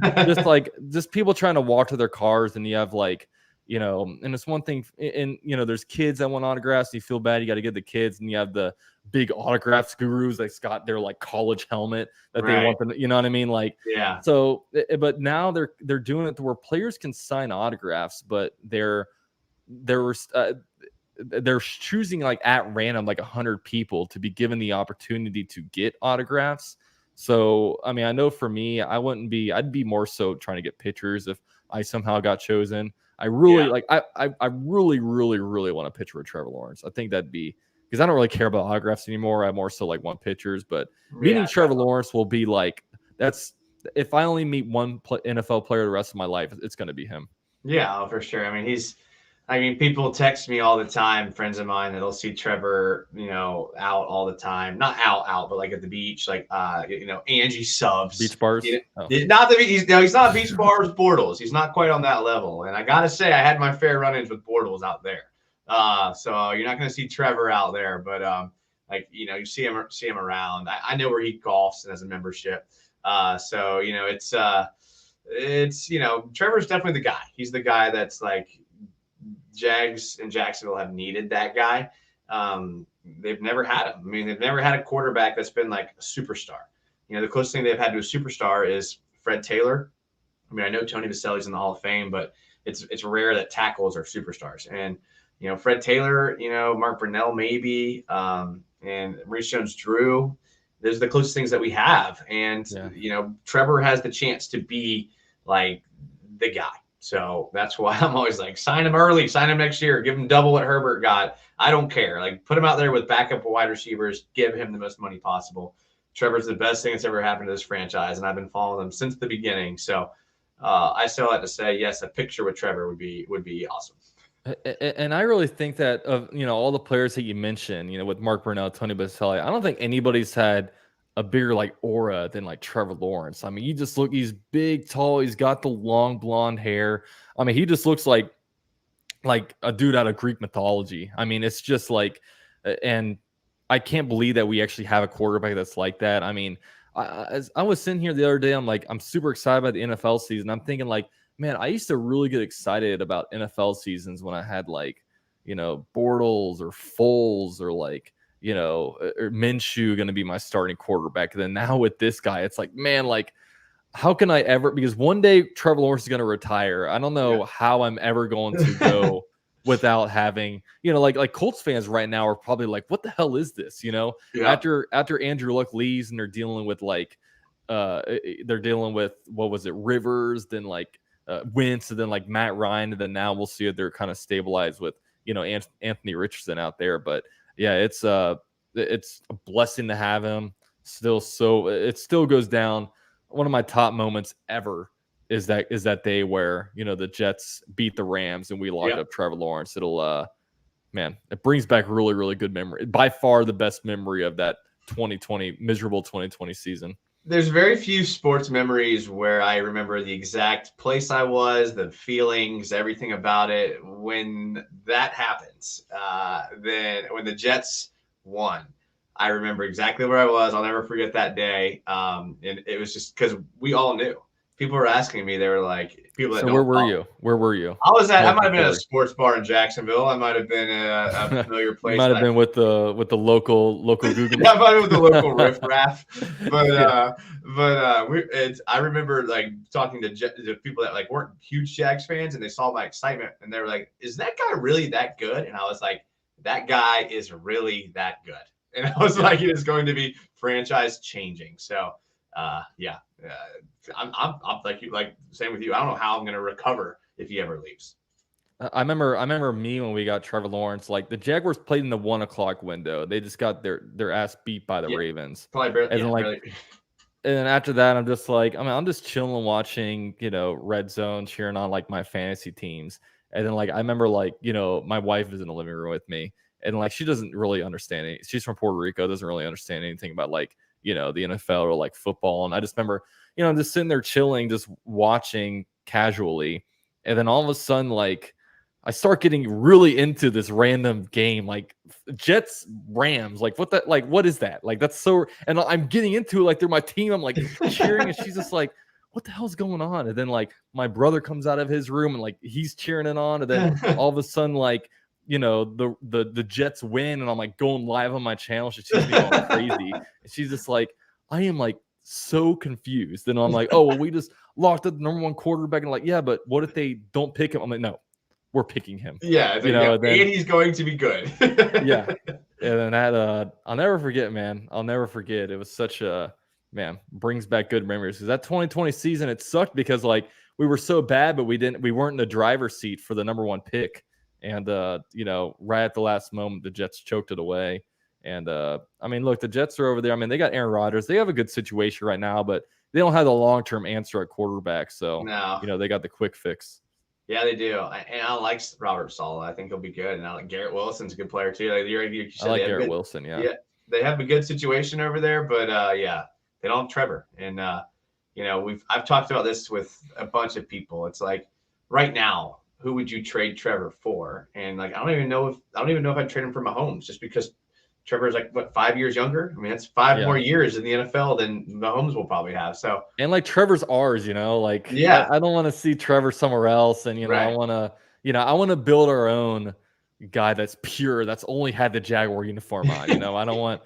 just people trying to walk to their cars, and you have like. And it's one thing, and there's kids that want autographs. And you feel bad, you got to give the kids, and you have the big autographs gurus that's got their like college helmet that they want them. You know what I mean? Like, yeah. So, but now they're doing it to where players can sign autographs, but they're choosing like at random like 100 people to be given the opportunity to get autographs. So I mean, I know for me, I'd be more so trying to get pictures if I somehow got chosen. I really like I really really want a picture with Trevor Lawrence. I think that'd be, because I don't really care about autographs anymore. I more so like want pictures, but meeting Trevor Lawrence will be like, that's, if I only meet one NFL player the rest of my life, it's going to be him. Yeah, for sure. I mean, people text me all the time, friends of mine, that'll see Trevor, out all the time. Not out, but like at the beach, like, Angie subs. Beach bars? Not that he's not beach bars, Bortles. He's not quite on that level. And I got to say, I had my fair run-ins with Bortles out there. So you're not going to see Trevor out there, but you see him around. I know where he golfs and has a membership. So it's Trevor's definitely the guy. He's the guy that's like, Jags and Jacksonville have needed that guy. They've never had him. I mean, they've never had a quarterback that's been like a superstar. The closest thing they've had to a superstar is Fred Taylor. I mean, I know Tony Vaselli's in the Hall of Fame, but it's rare that tackles are superstars. And Fred Taylor, Mark Brunell maybe, and Maurice Jones-Drew. Those are the closest things that we have. And Trevor has the chance to be like the guy. So that's why I'm always like, sign him early, sign him next year, give him double what Herbert got. I don't care. Like, put him out there with backup wide receivers, give him the most money possible. Trevor's the best thing that's ever happened to this franchise, and I've been following them since the beginning. So I still have to say, yes, a picture with Trevor would be awesome. And I really think that of all the players that you mentioned, with Mark Brunell, Tony Vaselli, I don't think anybody's had a bigger like aura than like Trevor Lawrence. I mean, you just look, he's big, tall, he's got the long blonde hair. I mean, he just looks like a dude out of Greek mythology. I mean, it's just like, and I can't believe that we actually have a quarterback that's like that. I mean, as I was sitting here the other day, I'm super excited about the NFL season. I'm thinking like, man, I used to really get excited about NFL seasons when I had like, Bortles or Foles or like, or Minshew going to be my starting quarterback. And then now with this guy, it's like, man, like, how can I ever, because one day Trevor Lawrence is going to retire. I don't know how I'm ever going to go without having, like Colts fans right now are probably like, what the hell is this? After Andrew Luck leaves and they're dealing with like, what was it? Rivers, then like Wentz, and then like Matt Ryan. And then now we'll see if they're kind of stabilized with, Anthony Richardson out there. But yeah, it's a blessing to have him still. So it still goes down. One of my top moments ever is that day where, the Jets beat the Rams and we locked up Trevor Lawrence. It'll, it brings back really, really good memory. By far the best memory of that miserable 2020 season. There's very few sports memories where I remember the exact place I was, the feelings, everything about it. When that happens, then when the Jets won, I remember exactly where I was. I'll never forget that day. And it was just because we all knew. People were asking me. They were like, people that. So where were you? Where were you? I might have been at a sports bar in Jacksonville. I might have been a familiar place. You might have been with the local Google. Yeah, I might have been with the local riffraff. I remember like talking to people that like weren't huge Jags fans, and they saw my excitement, and they were like, "Is that guy really that good?" And I was like, "That guy is really that good." And I was like, "It is going to be franchise changing." So, I'm like same with you. I don't know how I'm going to recover if he ever leaves. I remember me when we got Trevor Lawrence. Like the Jaguars played in the 1 o'clock window. They just got their ass beat by the Ravens. Probably barely. And then after that, I'm just like, I'm just chilling, watching, Red Zone, cheering on like my fantasy teams. And then like I remember like my wife is in the living room with me, and like she doesn't really understand it. She's from Puerto Rico, doesn't really understand anything about like the NFL or like football. And I just remember I'm just sitting there chilling, just watching casually, and then all of a sudden like I start getting really into this random game, like Jets Rams. Like what is that? Like that's so, and I'm getting into it like they're my team. I'm like cheering, and she's just like, what the hell's going on? And then like my brother comes out of his room and like he's cheering it on, and then all of a sudden like the Jets win, and I'm like going live on my channel. She's me all crazy, and she's just like, I am like so confused. And I'm like, oh well, we just locked up the number 1 quarterback, and like, yeah, but what if they don't pick him? I'm like, no. we're picking him. Yeah, You know, and he's going to be good. yeah. And then that I'll never forget, man. I'll never forget. It was such a man, brings back good memories. Because that 2020 season, it sucked because like we were so bad, but we weren't in the driver's seat for the number 1 pick. And you know, right at the last moment, the Jets choked it away. And I mean, look, the Jets are over there. I mean, they got Aaron Rodgers. They have a good situation right now, but they don't have the long-term answer at quarterback. So No. you know, they got the quick fix. Yeah, they do. And I like Robert Saleh. I think he'll be good. And I like Garrett Wilson's a good player too. Like you said, I like Garrett Wilson. Yeah, they have a good situation over there, but yeah, they don't have Trevor. And you know, I've talked about this with a bunch of people. It's like right now, who would you trade Trevor for? And like I don't even know if I'd trade him for Mahomes just because Trevor's like what 5 years younger. I mean, that's 5 more years in the NFL than Mahomes will probably have. So and like Trevor's ours, you know, like yeah, I don't want to see Trevor somewhere else, and you know, right. I want to build our own guy that's pure, that's only had the Jaguar uniform on. You know, I don't want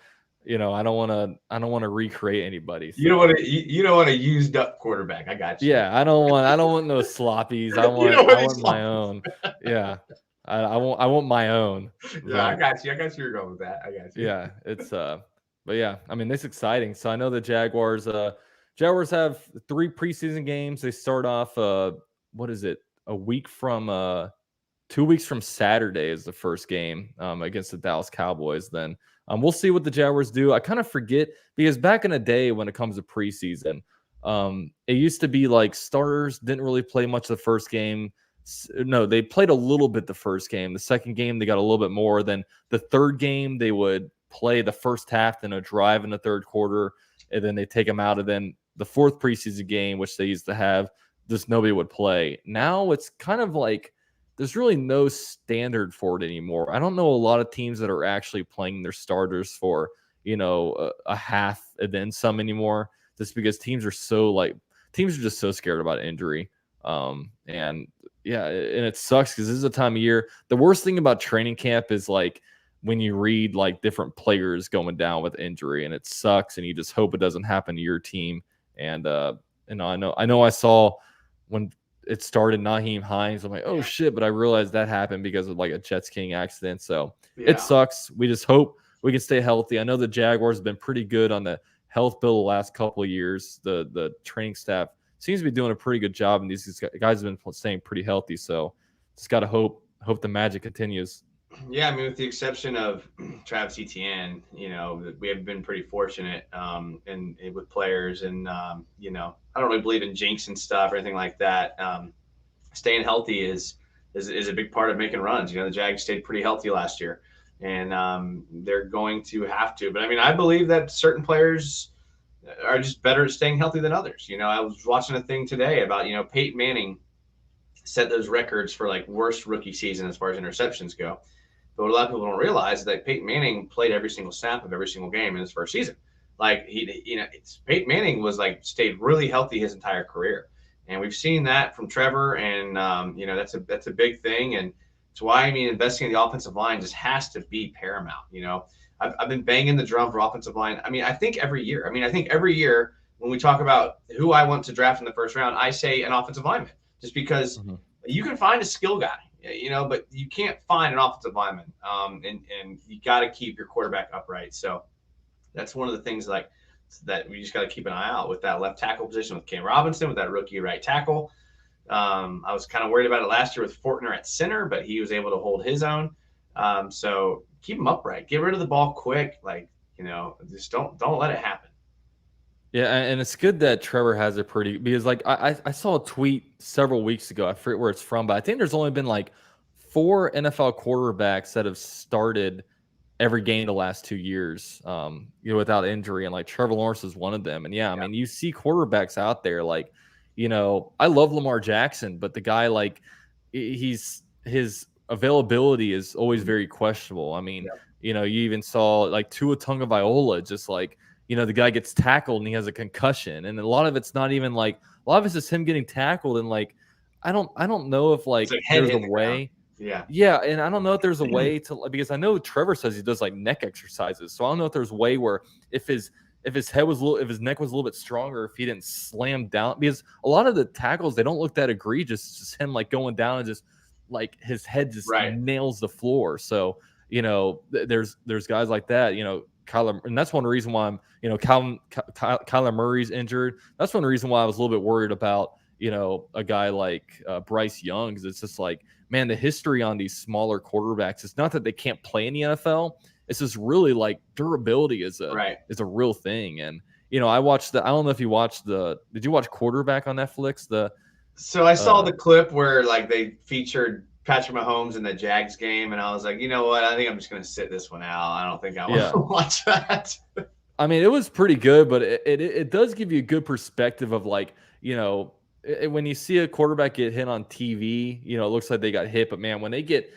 to recreate anybody. So. You don't want a used up quarterback. I got you. Yeah, I don't want no sloppies. I want my own. Yeah. I want my own. Yeah, I got you. I got you. You're going with that. I got you. Yeah, it's but yeah, I mean, it's exciting. So I know the Jaguars have 3 preseason games. They start off what is it? A week from 2 weeks from Saturday is the first game against the Dallas Cowboys. Then we'll see what the Jaguars do. I kind of forget because back in the day when it comes to preseason, it used to be like starters didn't really play much the first game. No, they played a little bit the first game. The second game, they got a little bit more. Then the third game, they would play the first half, then a drive in the third quarter, and then they take them out. And then the fourth preseason game, which they used to have, just nobody would play. Now it's kind of like there's really no standard for it anymore. I don't know a lot of teams that are actually playing their starters for, you know, a half and then some anymore, just because teams are just so scared about injury. And yeah, and it sucks because this is a time of year. The worst thing about training camp is like when you read like different players going down with injury, and it sucks, and you just hope it doesn't happen to your team. And I know I saw when it started Naheem Hines, I'm like, oh shit, but I realized that happened because of like a Jets King accident. So it sucks. We just hope we can stay healthy. I know the Jaguars have been pretty good on the health bill the last couple of years. The training staff seems to be doing a pretty good job, and these guys have been staying pretty healthy. So just got to hope the magic continues. Yeah, I mean, with the exception of Travis Etienne, you know, we have been pretty fortunate and with players, and you know, I don't really believe in jinx and stuff or anything like that. Staying healthy is a big part of making runs. You know, the Jags stayed pretty healthy last year, and they're going to have to. But I mean, I believe that certain players are just better at staying healthy than others. You know, I was watching a thing today about, you know, Peyton Manning set those records for like worst rookie season as far as interceptions go. But what a lot of people don't realize is that Peyton Manning played every single snap of every single game in his first season. Like Peyton Manning was like stayed really healthy his entire career, and we've seen that from Trevor, and you know, that's a big thing, and it's why, I mean, investing in the offensive line just has to be paramount. You know, I've been banging the drum for offensive line. I mean, I think every year when we talk about who I want to draft in the first round, I say an offensive lineman, just because you can find a skill guy, you know, but you can't find an offensive lineman. And you got to keep your quarterback upright. So that's one of the things like that we just got to keep an eye out with that left tackle position with Cam Robinson, with that rookie right tackle. I was kind of worried about it last year with Fortner at center, but he was able to hold his own. So keep him upright, get rid of the ball quick. Like, you know, just don't let it happen. Yeah, and it's good that Trevor has a pretty, because like I saw a tweet several weeks ago. I forget where it's from, but I think there's only been like 4 NFL quarterbacks that have started every game the last 2 years, you know, without injury, and like Trevor Lawrence is one of them. And yeah, I mean, you see quarterbacks out there like, you know, I love Lamar Jackson, but the guy, like, his availability is always very questionable. I mean, you know, you even saw like Tua Tagovailoa, just like, you know, the guy gets tackled and he has a concussion, and a lot of it's not even like, a lot of it's just him getting tackled, and like I don't know if like there's a way. Yeah, and I don't know if there's a way to, because I know Trevor says he does like neck exercises, so I don't know if there's a way where if his head was if his neck was a little bit stronger, if he didn't slam down, because a lot of the tackles, they don't look that egregious. It's just him like going down and just like his head just Right. nails the floor. So, there's guys like that, Kyler, and that's one reason why I'm, Kyler Murray's injured. That's one reason why I was a little bit worried about, a guy like Bryce Young, because it's just like, man, the history on these smaller quarterbacks, it's not that they can't play in the NFL. It's just really like durability is a real thing. And, I watched I don't know if you watched did you watch Quarterback on Netflix? So I saw the clip where like they featured Patrick Mahomes in the Jags game, and I was like, you know what? I think I'm just going to sit this one out. I don't think I want to watch that. I mean, it was pretty good, but it does give you a good perspective of like, when you see a quarterback get hit on TV, it looks like they got hit. But man, when they get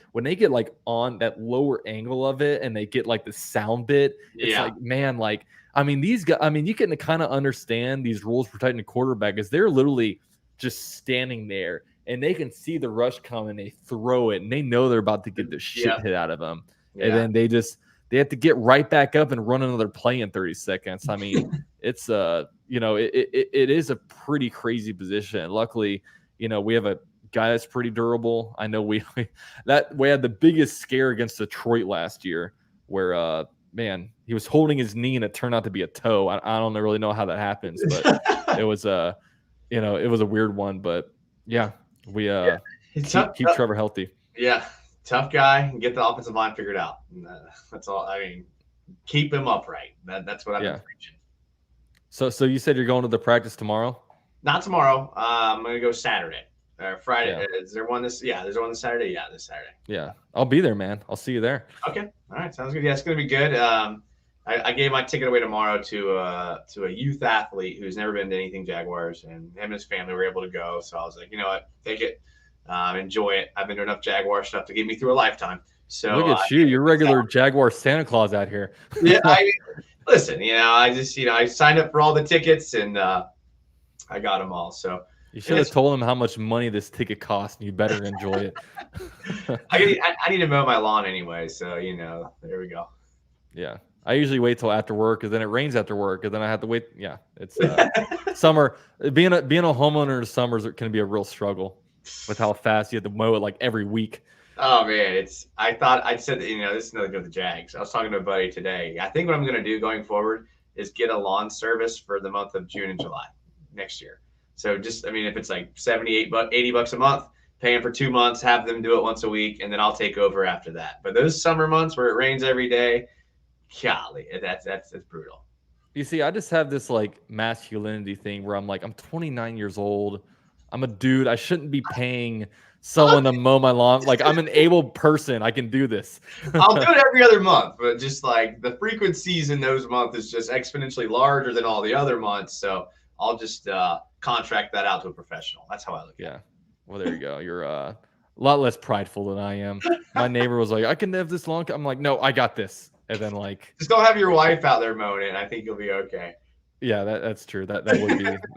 like on that lower angle of it and they get like the sound bit, it's like, man, like, I mean, these guys, I mean, you can kind of understand these rules protecting the quarterback because they're literally just standing there and they can see the rush coming, they throw it, and they know they're about to get the shit hit out of them. And then they have to get right back up and run another play in 30 seconds. I mean, it's it is a pretty crazy position. Luckily, we have a guy that's pretty durable. I know we had the biggest scare against Detroit last year where man, he was holding his knee and it turned out to be a toe. I don't really know how that happens, but it was it was a weird one. But yeah, we keep Trevor healthy. Yeah, tough guy and get the offensive line figured out. That's all. I mean, keep him upright. That's what I've been preaching. So you said you're going to the practice tomorrow? Not tomorrow. I'm going to go Saturday or Friday. Yeah. Is there one this? Yeah, there's one this Saturday. Yeah, this Saturday. Yeah, I'll be there, man. I'll see you there. Okay. All right. Sounds good. Yeah, it's going to be good. I gave my ticket away tomorrow to a youth athlete who's never been to anything Jaguars, and him and his family were able to go. So I was like, you know what, take it, enjoy it. I've been doing enough Jaguar stuff to get me through a lifetime. So look at you, you're regular Jaguar Santa Claus out here. Yeah, listen, I just I signed up for all the tickets and I got them all. So you should have told him how much money this ticket cost, and you better enjoy it. I need to mow my lawn anyway, so there we go. Yeah. I usually wait till after work, because then it rains after work, and then I have to wait. Yeah, it's summer. Being a homeowner in summers can be a real struggle with how fast you have to mow it like every week. Oh man, I thought I'd said that, this is nothing to do with the Jags. I was talking to a buddy today. I think what I'm going to do going forward is get a lawn service for the month of June and July next year. So just, if it's like $80 a month, paying for 2 months, have them do it once a week, and then I'll take over after that. But those summer months where it rains every day, golly, that's brutal. You see, I just have this like masculinity thing where I'm like, I'm 29 years old. I'm a dude. I shouldn't be paying someone to mow my lawn. Like, I'm an able person. I can do this. I'll do it every other month, but just like the frequencies in those months is just exponentially larger than all the other months. So I'll just contract that out to a professional. That's how I look at it. Well, there you go. You're a lot less prideful than I am. My neighbor was like, I can have this long. I'm like, no, I got this. And then just don't have your wife out there mowing it. I think you'll be okay. Yeah, that's true. That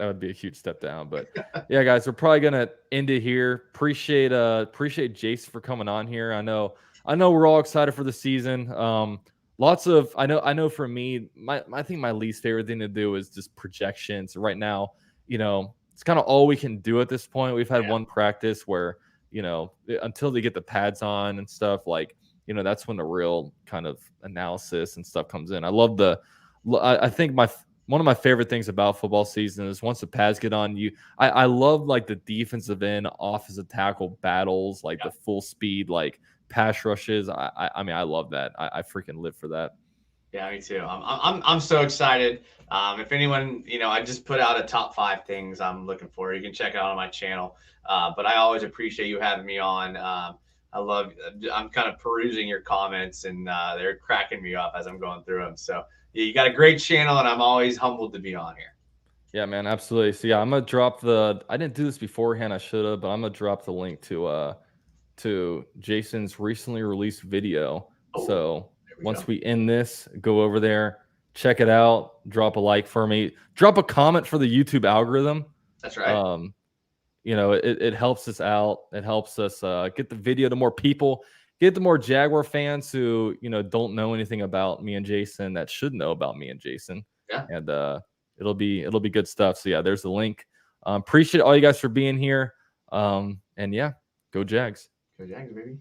would be a huge step down. But yeah, guys, we're probably gonna end it here. Appreciate Jace for coming on here. I know we're all excited for the season. Lots of I know for me, I think my least favorite thing to do is just projections. Right now, it's kind of all we can do at this point. We've had one practice where, until they get the pads on and stuff, like, that's when the real kind of analysis and stuff comes in. I think one of my favorite things about football season is once the pads get on, I love like the defensive end offensive tackle battles, like the full speed, like pass rushes. I mean, I love that. I freaking live for that. Yeah, me too. I'm so excited. If anyone, I just put out a top 5 things I'm looking for. You can check it out on my channel. But I always appreciate you having me on. I'm kind of perusing your comments, and they're cracking me up as I'm going through them. So you got a great channel, and I'm always humbled to be on here. Yeah, man, absolutely. So yeah, I'm gonna drop I didn't do this beforehand, I should have, but I'm gonna drop the link to Jason's recently released video. So once we end this, go over there, check it out, drop a like for me, drop a comment for the YouTube algorithm. That's right. It helps us out. It helps us get the video to more people, get the more Jaguar fans who, don't know anything about me and Jason that should know about me and Jason. Yeah. And it'll be good stuff. So yeah, there's the link. Appreciate all you guys for being here. And yeah, go Jags. Go Jags, baby.